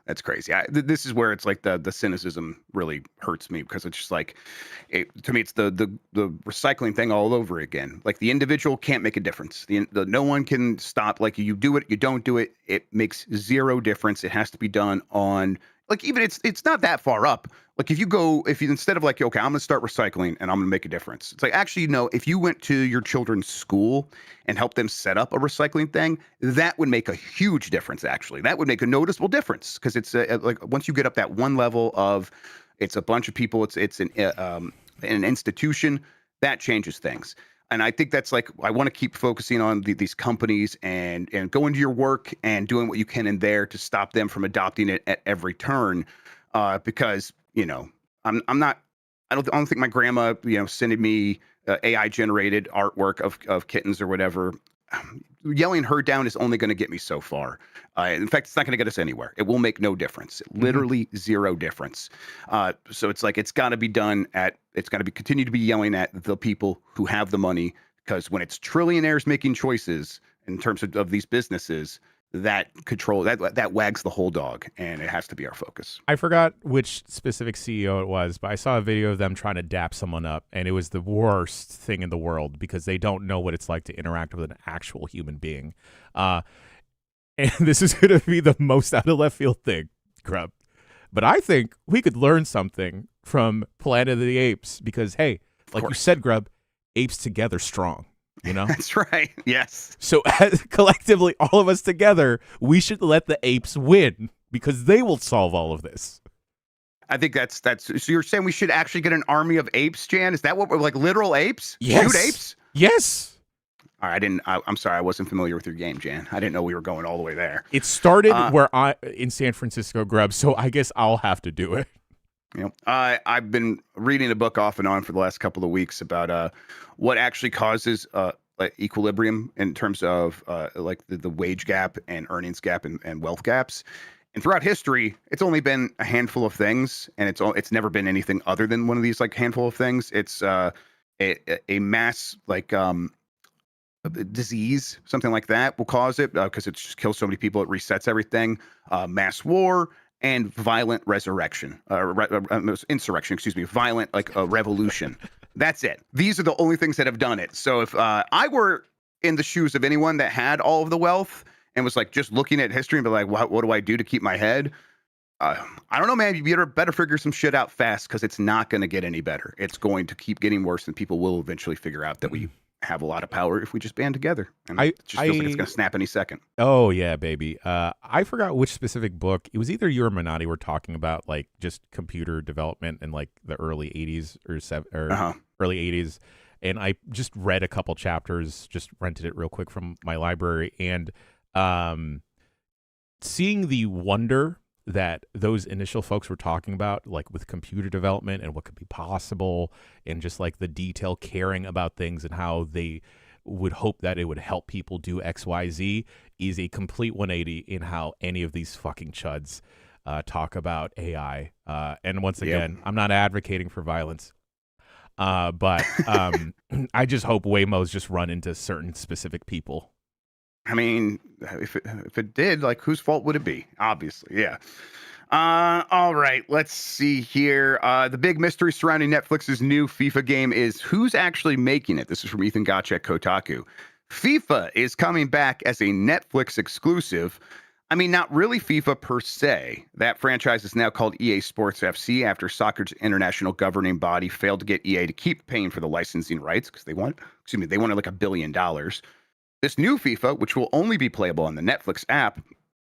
That's crazy. This is where it's like the cynicism really hurts me, because it's just like, to me, it's the recycling thing all over again. Like, the individual can't make a difference. No one can stop. Like, you do it, you don't do it. It makes zero difference. It has to be done on, like, even it's not that far up. Like, if you instead of like, okay, I'm gonna start recycling and I'm gonna make a difference. It's like, actually, no, if you went to your children's school and helped them set up a recycling thing, that would make a huge difference. Actually, that would make a noticeable difference, because it's like, once you get up that one level of, it's a bunch of people, it's an institution, that changes things. And I think that's like, I want to keep focusing on these companies and go into your work and doing what you can in there to stop them from adopting it at every turn. Because, you know, I don't think my grandma, sending me AI generated artwork of kittens or whatever. Yelling her down is only going to get me so far. In fact, it's not going to get us anywhere. It will make no difference. Literally zero difference. So it's like, it's got to be done continue to be yelling at the people who have the money, because when it's trillionaires making choices in terms of these businesses, that wags the whole dog, and it has to be our focus. I forgot which specific CEO it was, but I saw a video of them trying to dap someone up, and it was the worst thing in the world, because they don't know what it's like to interact with an actual human being. And this is going to be the most out of left field thing, Grubb. But I think we could learn something from Planet of the Apes, because, hey, like you said, Grubb, apes together strong. You know? That's right. Yes. So collectively, all of us together, we should let the apes win, because they will solve all of this. I think that's so you're saying we should actually get an army of apes, Jan? Is that what we're like, literal apes? Yes. Shoot apes? Yes. All right, I'm sorry, I wasn't familiar with your game, Jan. I didn't know we were going all the way there. It started in San Francisco, Grubb, so I guess I'll have to do it. I've been reading a book off and on for the last couple of weeks about what actually causes like equilibrium in terms of like the wage gap and earnings gap and wealth gaps. And throughout history, it's only been a handful of things, and it's never been anything other than one of these like handful of things. It's a mass like disease, something like that will cause it, because it just kills so many people, it resets everything. Mass war. And violent insurrection, violent like a revolution. That's it. These are the only things that have done it. So if I were in the shoes of anyone that had all of the wealth and was like just looking at history and be like, what do I do to keep my head? I don't know, man. You better figure some shit out fast, because it's not going to get any better. It's going to keep getting worse, and people will eventually figure out that we have a lot of power if we just band together. And it just feels like it's going to snap any second. Oh, yeah, baby. I forgot which specific book. It was either you or Minotti were talking about, like, just computer development in, like, the early 80s or early 80s. And I just read a couple chapters, just rented it real quick from my library. And seeing the wonder that those initial folks were talking about, like with computer development and what could be possible, and just like the detail caring about things and how they would hope that it would help people do XYZ, is a complete 180 in how any of these fucking chuds talk about AI. And once again, I'm not advocating for violence. But I just hope Waymo's just run into certain specific people. I mean, if it did, like, whose fault would it be? Obviously, yeah. All right, let's see here. The big mystery surrounding Netflix's new FIFA game is who's actually making it. This is from Ethan Gotch at Kotaku. FIFA is coming back as a Netflix exclusive. I mean, not really FIFA per se. That franchise is now called EA Sports FC after soccer's international governing body failed to get EA to keep paying for the licensing rights because they wanted like $1 billion. This new FIFA, which will only be playable on the Netflix app,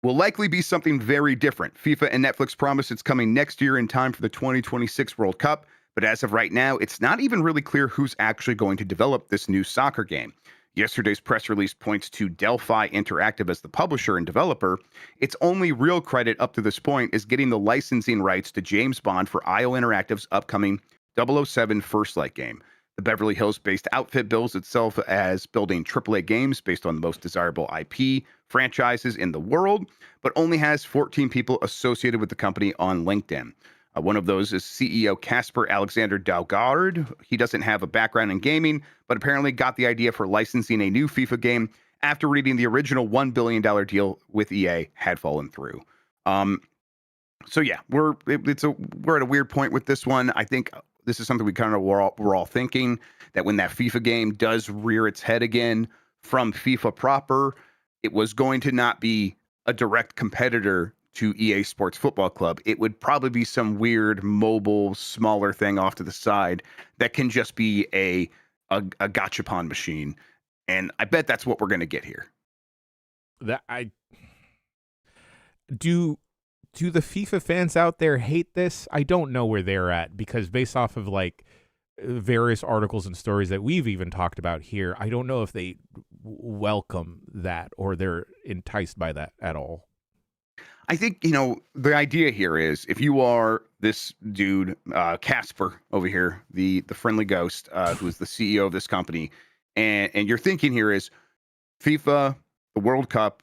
will likely be something very different. FIFA and Netflix promise it's coming next year in time for the 2026 World Cup, but as of right now, it's not even really clear who's actually going to develop this new soccer game. Yesterday's press release points to Delphi Interactive as the publisher and developer. Its only real credit up to this point is getting the licensing rights to James Bond for IO Interactive's upcoming 007 First Light game. The Beverly Hills-based outfit bills itself as building AAA games based on the most desirable IP franchises in the world, but only has 14 people associated with the company on LinkedIn. One of those is CEO Casper Alexander Dalgaard. He doesn't have a background in gaming, but apparently got the idea for licensing a new FIFA game after reading the original $1 billion deal with EA had fallen through. So yeah, we're at a weird point with this one. I think this is something we're all thinking, that when that FIFA game does rear its head again from FIFA proper, it was going to not be a direct competitor to EA Sports Football Club. It would probably be some weird mobile, smaller thing off to the side that can just be a gachapon machine. And I bet that's what we're going to get here. Do the FIFA fans out there hate this? I don't know where they're at, because based off of like various articles and stories that we've even talked about here, I don't know if they welcome that or they're enticed by that at all. I think, the idea here is if you are this dude, Casper over here, the friendly ghost, who is the CEO of this company, and your thinking here is FIFA, the World Cup,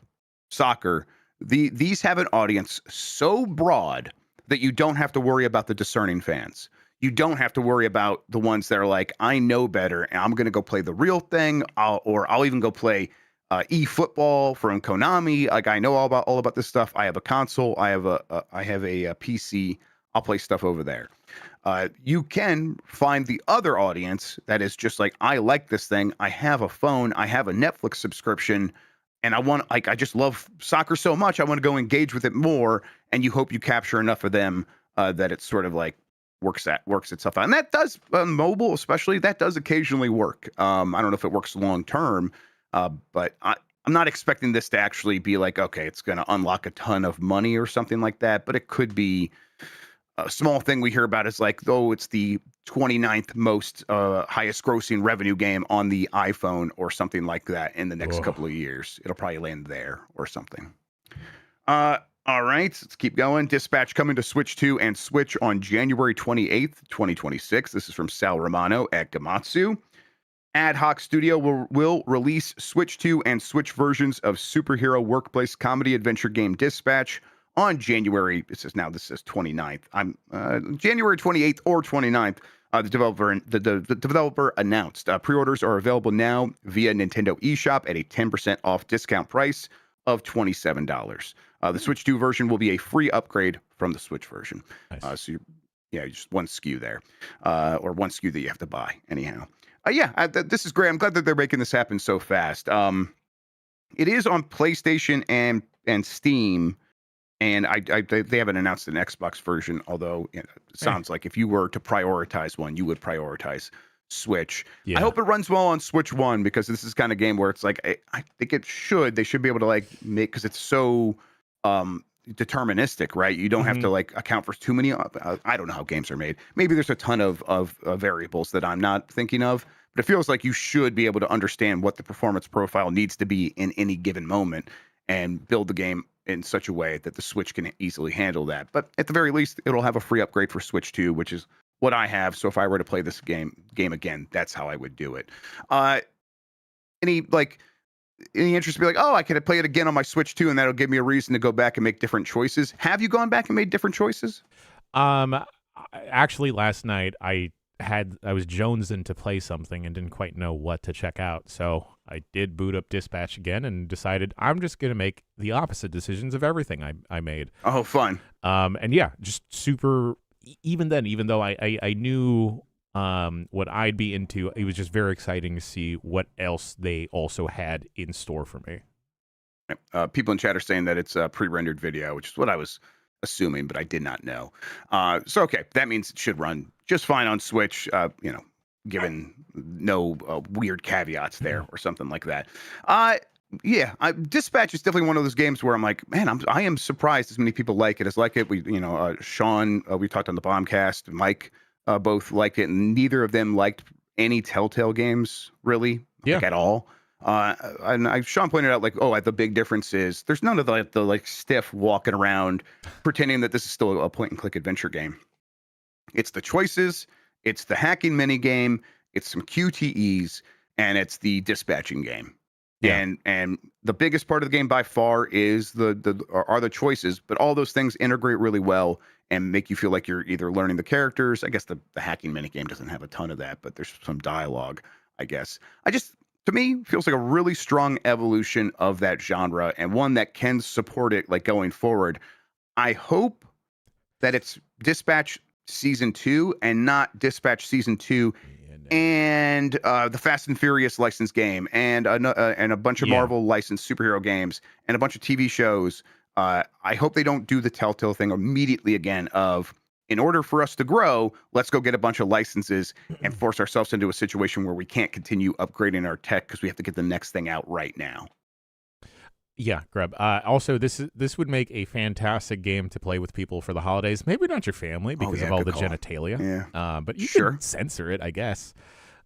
soccer, these have an audience so broad that you don't have to worry about the discerning fans. You don't have to worry about the ones that are like, I know better, and I'm going to go play the real thing, I'll even go play eFootball from Konami. Like, I know all about this stuff. I have a console. I have a PC. I'll play stuff over there. You can find the other audience that is just like, I like this thing. I have a phone. I have a Netflix subscription, and I just love soccer so much. I want to go engage with it more. And you hope you capture enough of them that it sort of like works itself out. And that does, mobile especially, that does occasionally work. I don't know if it works long term. But I'm not expecting this to actually be like, okay, it's going to unlock a ton of money or something like that. But it could be a small thing we hear about is like, it's the 29th most highest grossing revenue game on the iPhone or something like that in the next couple of years. It'll probably land there or something. All right, let's keep going. Dispatch coming to Switch 2 and Switch on January 28th, 2026. This is from Sal Romano at Gamatsu. Ad Hoc Studio will release Switch 2 and Switch versions of superhero workplace comedy adventure game Dispatch on January. This says 29th. January 28th or 29th. The developer announced pre-orders are available now via Nintendo eShop at a 10% off discount price of $27. The Switch 2 version will be a free upgrade from the Switch version. Nice. So just one SKU there, or one SKU that you have to buy anyhow. This is great. I'm glad that they're making this happen so fast. It is on PlayStation and Steam, and they haven't announced an Xbox version, although it sounds like if you were to prioritize one, you would prioritize Switch. Yeah. I hope it runs well on Switch 1, because this is kind of game where it's like, I think they should be able to like make, because it's so deterministic, right? You don't have to like account for too many. I don't know how games are made. Maybe there's a ton of variables that I'm not thinking of, but it feels like you should be able to understand what the performance profile needs to be in any given moment and build the game in such a way that the Switch can easily handle that. But at the very least, it'll have a free upgrade for Switch 2, which is what I have. So if I were to play this game again, that's how I would do it. any interest to be like, oh, I could play it again on my Switch too, and that'll give me a reason to go back and make different choices. Have you gone back and made different choices? Actually, last night I was jonesing to play something and didn't quite know what to check out, so I did boot up Dispatch again and decided I'm just gonna make the opposite decisions of everything I made. Oh, fun. And yeah, just super. Even then, even though I knew what I'd be into, it was just very exciting to see what else they also had in store for me. People in chat are saying that it's a pre-rendered video, which is what I was assuming, but I did not know. So, okay, that means it should run just fine on Switch, given no weird caveats there or something like that. Yeah, Dispatch is definitely one of those games where I'm like, man, I am surprised as many people like it. We, Sean, we talked on the Bombcast, Mike, both liked it, and neither of them liked any Telltale games really, like at all. And Sean pointed out, like, the big difference is there's none of the like stiff walking around pretending that this is still a point and click adventure game. It's the choices, it's the hacking mini game, it's some QTEs, and it's the dispatching game. Yeah. And the biggest part of the game by far is the choices, but all those things integrate really well and make you feel like you're either learning the characters. I guess the hacking mini game doesn't have a ton of that, but there's some dialogue, I guess. To me, feels like a really strong evolution of that genre and one that can support it like going forward. I hope that it's Dispatch Season 2 and not Dispatch Season 2 and the Fast and Furious licensed game and a bunch of Marvel licensed superhero games and a bunch of TV shows. I hope they don't do the Telltale thing immediately again of, in order for us to grow, let's go get a bunch of licenses and force ourselves into a situation where we can't continue upgrading our tech because we have to get the next thing out right now. Yeah, Grubb. Also, this would make a fantastic game to play with people for the holidays. Maybe not your family because of all the genitalia. Yeah. But you can censor it, I guess.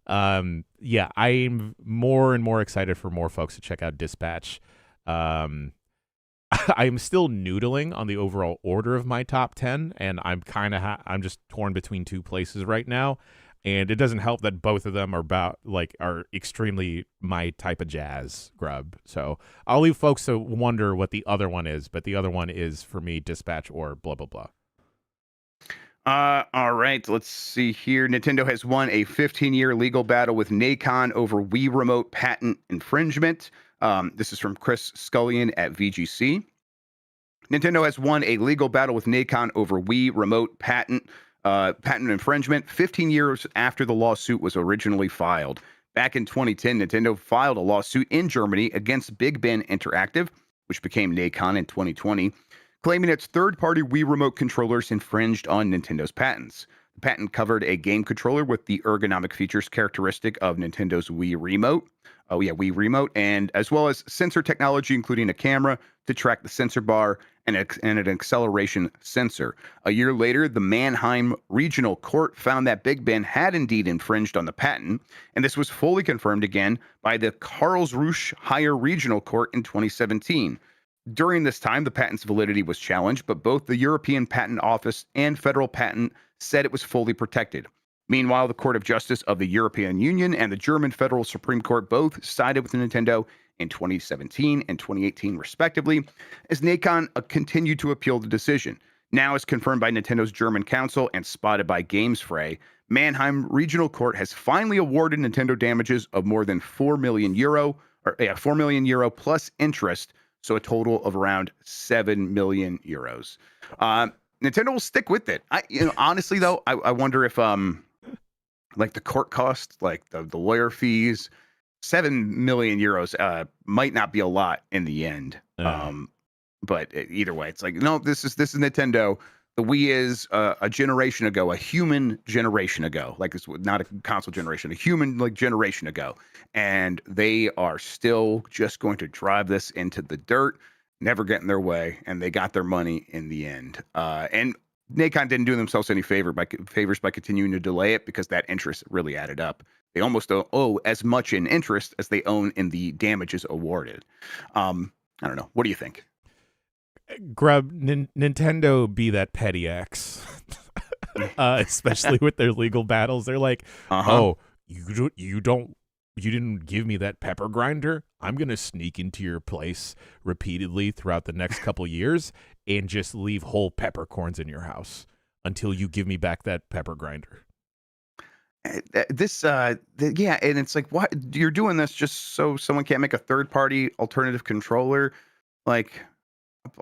Yeah, I'm more and more excited for more folks to check out Dispatch. I'm still noodling on the overall order of my top 10, and I'm I'm just torn between two places right now. And it doesn't help that both of them are extremely my type of jazz, Grubb. So I'll leave folks to wonder what the other one is, but the other one is for me Dispatch or blah blah blah. All right, let's see here. Nintendo has won a 15-year legal battle with Nacon over Wii Remote patent infringement. This is from Chris Scullion at VGC. Nintendo has won a legal battle with Nacon over Wii Remote patent infringement 15 years after the lawsuit was originally filed. Back in 2010, Nintendo filed a lawsuit in Germany against Big Ben Interactive, which became Nacon in 2020, claiming its third-party Wii Remote controllers infringed on Nintendo's patents. The patent covered a game controller with the ergonomic features characteristic of Nintendo's Wii Remote. Wii Remote, and as well as sensor technology, including a camera to track the sensor bar and an acceleration sensor. A year later, the Mannheim Regional Court found that Big Ben had indeed infringed on the patent, and this was fully confirmed again by the Karlsruhe Higher Regional Court in 2017. During this time, the patent's validity was challenged, but both the European Patent Office and Federal Patent said it was fully protected. Meanwhile, the Court of Justice of the European Union and the German Federal Supreme Court both sided with Nintendo in 2017 and 2018, respectively, as Nacon continued to appeal the decision. Now, as confirmed by Nintendo's German counsel and spotted by GamesFray, Mannheim Regional Court has finally awarded Nintendo damages of more than €4 million plus interest, so a total of around €7 million. Nintendo will stick with it. Honestly, though, I wonder if like the court costs, like the lawyer fees, €7 million might not be a lot in the end. But either way, it's like, no, this is Nintendo. The Wii is a generation ago, a human generation ago. Like, it's not a console generation, a human like generation ago, and they are still just going to drive this into the dirt, never get in their way, and they got their money in the end. And Nacon didn't do themselves any favors by continuing to delay it, because that interest really added up. They almost owe as much in interest as they own in the damages awarded. I don't know. What do you think? Grubb, Nintendo be that petty X, especially with their legal battles. They're like, oh, you don't you didn't give me that pepper grinder. I'm going to sneak into your place repeatedly throughout the next couple years and just leave whole peppercorns in your house until you give me back that pepper grinder. Yeah, and it's like, what, you're doing this just so someone can't make a third party alternative controller? Like,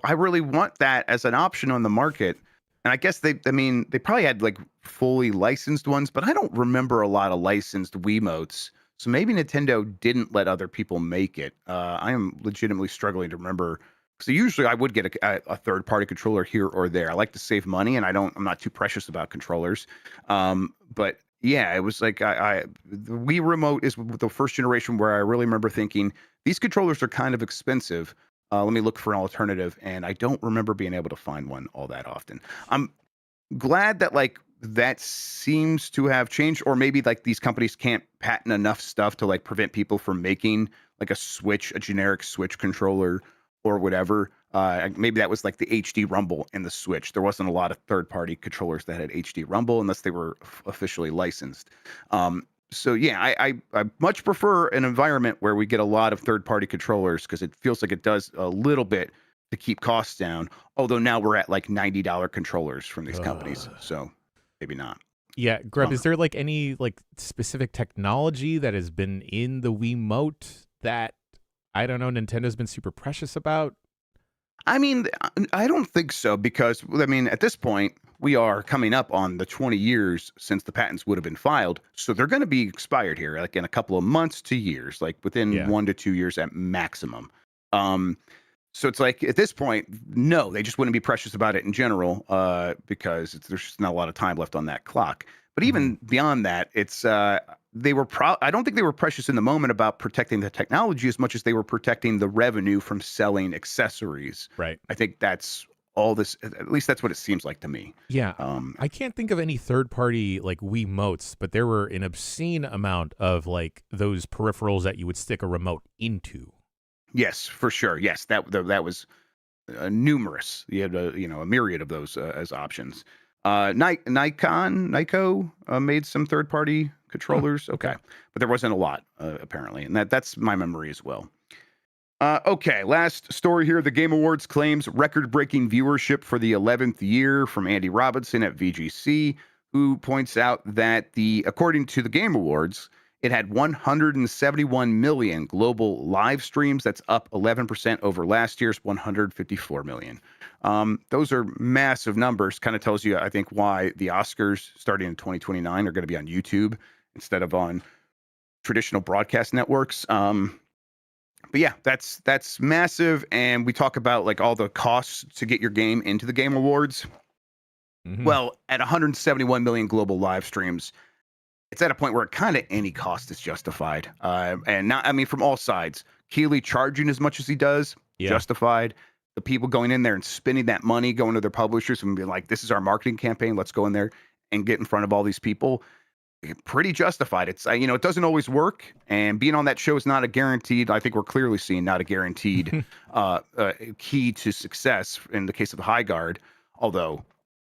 I really want that as an option on the market. And I guess they probably had like fully licensed ones, but I don't remember a lot of licensed Wiimotes. So maybe Nintendo didn't let other people make it. I am legitimately struggling to remember. So usually I would get a third party controller here or there. I like to save money, and I'm not too precious about controllers. But yeah, it was like the Wii Remote is the first generation where I really remember thinking these controllers are kind of expensive. Let me look for an alternative, and I don't remember being able to find one all that often. I'm glad that like that seems to have changed, or maybe like these companies can't patent enough stuff to like prevent people from making like a generic Switch controller or whatever. Maybe that was like the HD Rumble in the Switch. There wasn't a lot of third-party controllers that had HD Rumble unless they were officially licensed. So yeah, I much prefer an environment where we get a lot of third-party controllers because it feels like it does a little bit to keep costs down. Although now we're at like $90 controllers from these companies, so maybe not. Yeah, Grubb, is there like any like specific technology that has been in the Wiimote that I don't know Nintendo's been super precious about? I mean, I don't think so because at this point we are coming up on the 20 years since the patents would have been filed, so they're going to be expired here, like in a couple of months to years, like within 1 to 2 years at maximum. So it's like at this point, no, they just wouldn't be precious about it in general because there's just not a lot of time left on that clock. But even beyond that, it's I don't think they were precious in the moment about protecting the technology as much as they were protecting the revenue from selling accessories. Right. I think that's all this. At least that's what it seems like to me. Yeah. I can't think of any third-party like Wiimotes, but there were an obscene amount of like those peripherals that you would stick a remote into. Yes, for sure. Yes, that was numerous. You had a myriad of those as options. Nacon made some third-party controllers. Okay, but there wasn't a lot apparently, and that's my memory as well. Okay, last story here. The Game Awards claims record-breaking viewership for the 11th year from Andy Robinson at VGC, who points out that according to the Game Awards, it had 171 million global live streams. That's up 11% over last year's 154 million. Those are massive numbers. Kind of tells you, I think, why the Oscars starting in 2029 are going to be on YouTube instead of on traditional broadcast networks. But yeah, that's massive. And we talk about like all the costs to get your game into the Game Awards. Well, at 171 million global live streams, it's at a point where kind of any cost is justified. And not, from all sides. Keighley charging as much as he does, justified. The people going in there and spending that money, going to their publishers and being like, this is our marketing campaign. Let's go in there and get in front of all these people. Pretty justified. It's, it doesn't always work. And being on that show is not a guaranteed, I think we're clearly seeing not a guaranteed key to success in the case of the High Guard. Although,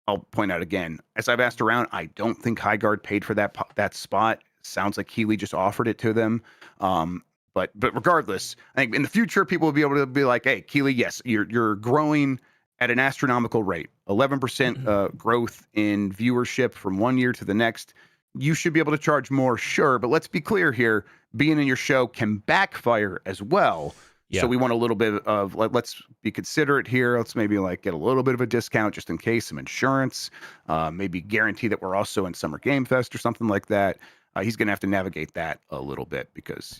I'll point out again, as I've asked around, I don't think High Guard paid for that spot. Sounds like Keighley just offered it to them. But regardless, I think in the future people will be able to be like, hey, Keighley, yes, you're growing at an astronomical rate, 11% growth in viewership from one year to the next. You should be able to charge more, sure, but let's be clear here: being in your show can backfire as well. Yeah. So we want a little bit of let's be considerate here. Let's maybe like get a little bit of a discount just in case, some insurance, maybe guarantee that we're also in Summer Game Fest or something like that. He's going to have to navigate that a little bit because,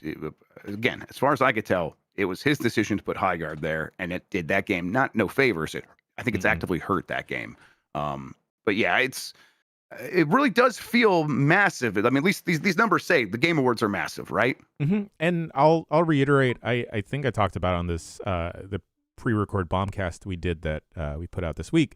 again, as far as I could tell, it was his decision to put High Guard there, and it did that game no favors. I think it's actively hurt that game. But yeah, it really does feel massive. At least these numbers say the Game Awards are massive, right? And I'll reiterate. I think I talked about on this the pre-record bombcast we did that we put out this week.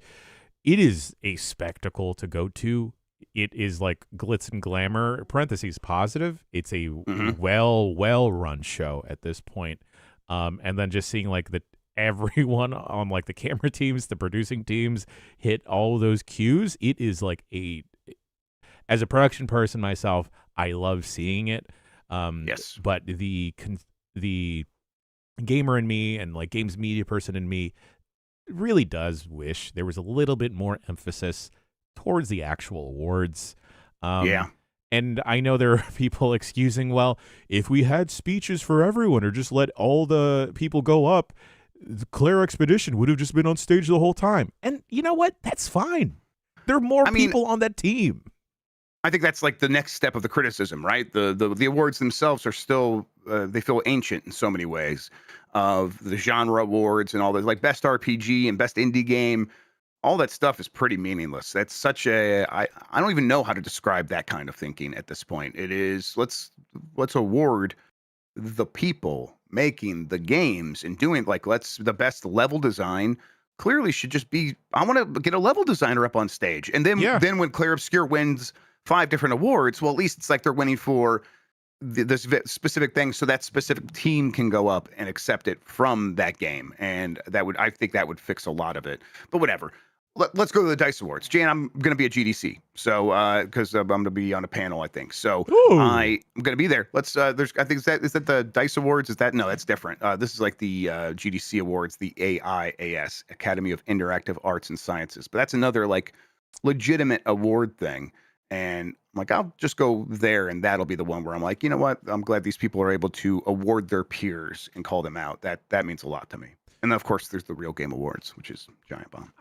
It is a spectacle to go to. It is like glitz and glamour. Parentheses positive. It's a well run show at this point. And then just seeing like everyone on like the camera teams, the producing teams hit all of those cues. It is like as a production person myself, I love seeing it. Yes. But the gamer in me and like games media person in me really does wish there was a little bit more emphasis towards the actual awards. Yeah. And I know there are people excusing, well, if we had speeches for everyone or just let all the people go up, the Claire Expedition would have just been on stage the whole time. And you know what? That's fine. There are more people on that team. I think that's like the next step of the criticism, right? The awards themselves are still they feel ancient in so many ways, of the genre awards and all the like best RPG and best indie game. All that stuff is pretty meaningless. That's such a I don't even know how to describe that kind of thinking at this point. It is let's award the people making the games and doing like let's the best level design clearly should just be I want to get a level designer up on stage. And then when Claire Obscure wins 5 different awards, well, at least it's like they're winning for this specific thing, so that specific team can go up and accept it from that game, and I think that would fix a lot of it. But whatever. Let's go to the DICE Awards. Jan, I'm going to be at GDC, so because I'm going to be on a panel, I think. So I'm going to be there. Let's. There's. I think is that the DICE Awards? Is that no? That's different. This is like the GDC Awards, the AIAS, Academy of Interactive Arts and Sciences. But that's another like legitimate award thing. And I'm like, I'll just go there, and that'll be the one where I'm like, you know what? I'm glad these people are able to award their peers and call them out. That means a lot to me. And then, of course, there's the Real Game Awards, which is Giant Bomb.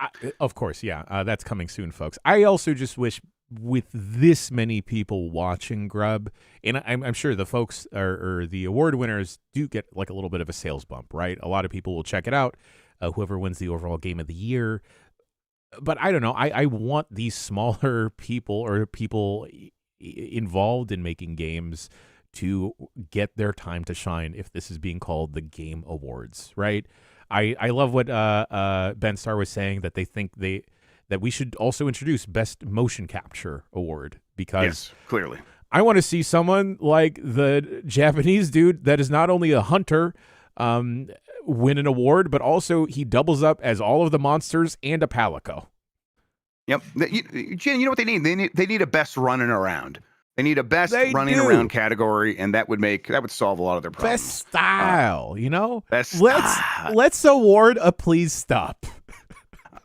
Of course, yeah. That's coming soon, folks. I also just wish with this many people watching Grubb, and I'm sure the folks or the award winners do get like a little bit of a sales bump, right? A lot of people will check it out, whoever wins the overall game of the year. But I don't know. I want these smaller people or people involved in making games to get their time to shine if this is being called the Game Awards, right? I love what Ben Starr was saying, that they think that we should also introduce Best Motion Capture Award, because yes, clearly I want to see someone like the Japanese dude that is not only a hunter win an award, but also he doubles up as all of the monsters and a palico. Yep. Jen, you know what they need? They need a best running around. They need a best running around category, and that would solve a lot of their problems. Best style, Best let's award a please stop.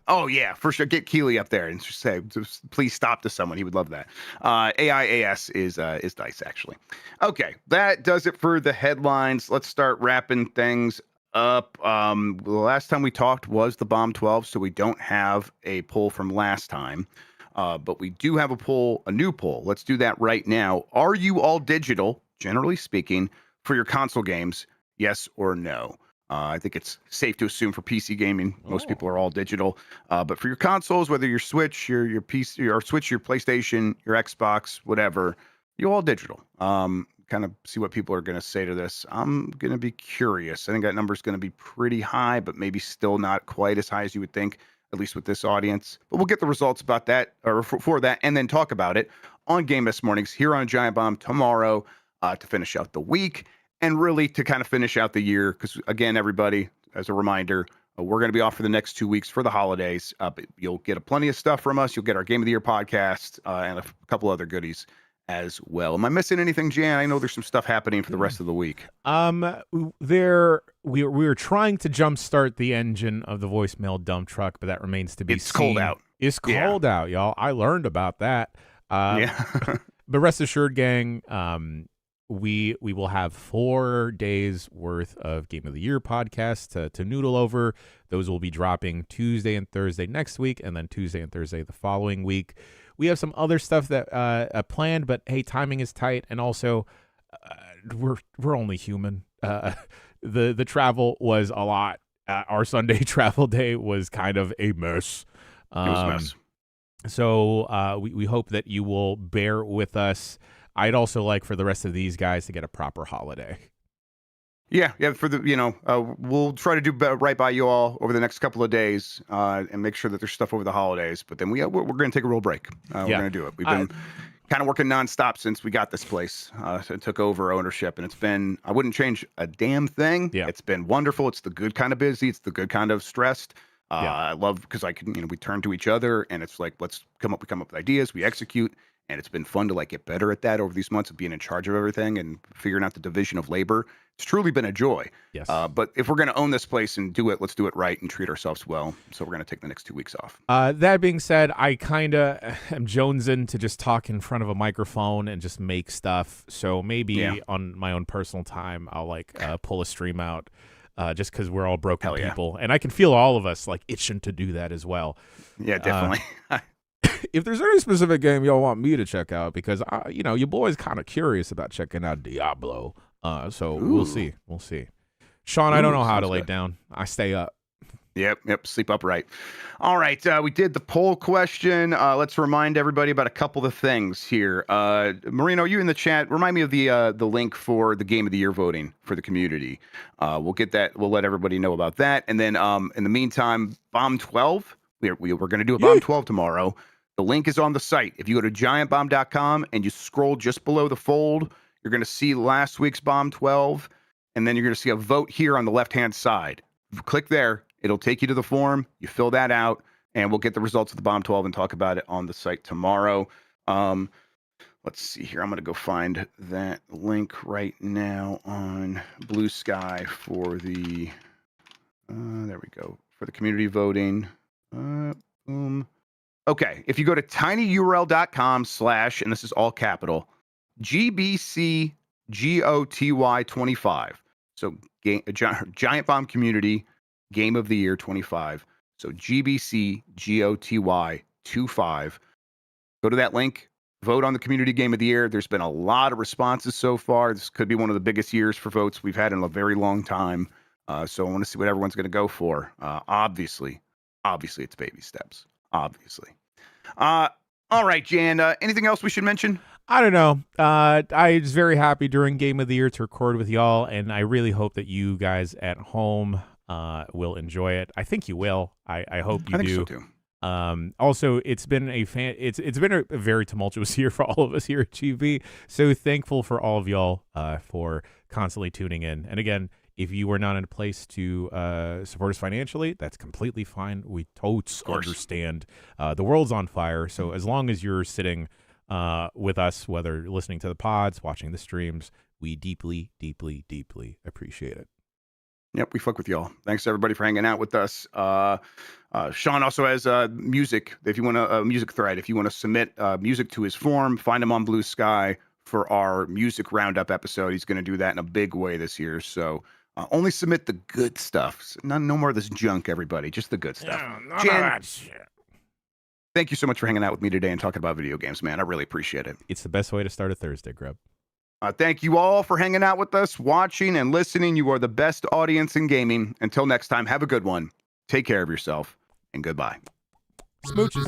Oh yeah, for sure. Get Keeley up there and just say, please stop to someone. He would love that. AIAS is DICE, actually. Okay, that does it for the headlines. Let's start wrapping things up. The last time we talked was the Bomb 12, so we don't have a poll from last time. But we do have a new poll. Let's do that right now. Are you all digital, generally speaking, for your console games? Yes or no? I think it's safe to assume for PC gaming, most people are all digital. But for your consoles, whether your Switch, your PC, or Switch, your PlayStation, your Xbox, whatever, you're all digital. Kind of see what people are going to say to this. I'm going to be curious. I think that number is going to be pretty high, but maybe still not quite as high as you would think, at least with this audience. But we'll get the results about that, or for that, and then talk about it on Game S Mornings here on Giant Bomb tomorrow to finish out the week. And really to kind of finish out the year, because again, everybody, as a reminder, we're going to be off for the next 2 weeks for the holidays. But you'll get plenty of stuff from us. You'll get our Game of the Year podcast and a couple other goodies as well. Am I missing anything, Jan? I know there's some stuff happening for the rest of the week. We were trying to jumpstart the engine of the voicemail dump truck, but that remains to be seen. It's cold out. It's cold out, y'all. I learned about that. But rest assured, gang, we will have 4 days worth of Game of the Year podcasts to noodle over. Those will be dropping Tuesday and Thursday next week, and then Tuesday and Thursday the following week. We have some other stuff that planned, but hey, timing is tight, and also we're only human. The travel was a lot. Our Sunday travel day was kind of a mess. It was a mess. So we hope that you will bear with us. I'd also like for the rest of these guys to get a proper holiday. Yeah. For the we'll try to do right by you all over the next couple of days and make sure that there's stuff over the holidays. But then we're going to take a real break. We're going to do it. We've been kind of working nonstop since we got this place and took over ownership, and it's been I wouldn't change a damn thing. Yeah. It's been wonderful. It's the good kind of busy. It's the good kind of stressed. I love because I can we turn to each other and it's like we come up with ideas, we execute. And it's been fun to like get better at that over these months of being in charge of everything and figuring out the division of labor. It's truly been a joy. Yes. But if we're going to own this place and do it, let's do it right and treat ourselves well. So we're going to take the next 2 weeks off. That being said, I kind of am jonesing to just talk in front of a microphone and just make stuff. So maybe on my own personal time, I'll like pull a stream out just because we're all broken people. And I can feel all of us like itching to do that as well. Yeah, definitely. If there's any specific game y'all want me to check out, because your boy's kind of curious about checking out Diablo. So we'll see. Sean, I don't know how to lay down. I stay up. Yep. Sleep upright. All right. We did the poll question. Let's remind everybody about a couple of things here. Marino, you in the chat, remind me of the link for the Game of the Year voting for the community. We'll get that. We'll let everybody know about that. And then in the meantime, Bomb 12. We're going to do a Bomb 12 tomorrow. The link is on the site. If you go to giantbomb.com and you scroll just below the fold, you're going to see last week's Bomb 12, and then you're going to see a vote here on the left-hand side. Click there. It'll take you to the form. You fill that out, and we'll get the results of the Bomb 12 and talk about it on the site tomorrow. Let's see here. I'm going to go find that link right now on Blue Sky for the there we go, for the community voting. Boom. Okay, if you go to tinyurl.com/ and this is all capital, GBCGOTY25. So Giant Bomb Community Game of the Year 25. So GBCGOTY25. Go to that link, vote on the Community Game of the Year. There's been a lot of responses so far. This could be one of the biggest years for votes we've had in a very long time. So I want to see what everyone's going to go for. Obviously, it's baby steps. Obviously. All right, Jan. Anything else we should mention? I don't know. I was very happy during Game of the Year to record with y'all, and I really hope that you guys at home will enjoy it. I think you will. I hope you do. I think so too. Also, it's been it's been a very tumultuous year for all of us here at GB. So thankful for all of y'all for constantly tuning in. And again, if you are not in a place to support us financially, that's completely fine. We totes understand. The world's on fire. So as long as you're sitting with us, whether listening to the pods, watching the streams, we deeply, deeply, deeply appreciate it. Yep, we fuck with y'all. Thanks everybody for hanging out with us. Sean also has music. If you want a music thread, if you want to submit music to his form, find him on Blue Sky for our music roundup episode. He's going to do that in a big way this year. So only submit the good stuff. No more of this junk, everybody. Just the good stuff. No, Jan, that shit. Thank you so much for hanging out with me today and talking about video games, man. I really appreciate it. It's the best way to start a Thursday, Grubb. Thank you all for hanging out with us, watching and listening. You are the best audience in gaming. Until next time, have a good one. Take care of yourself, and goodbye. Smooches.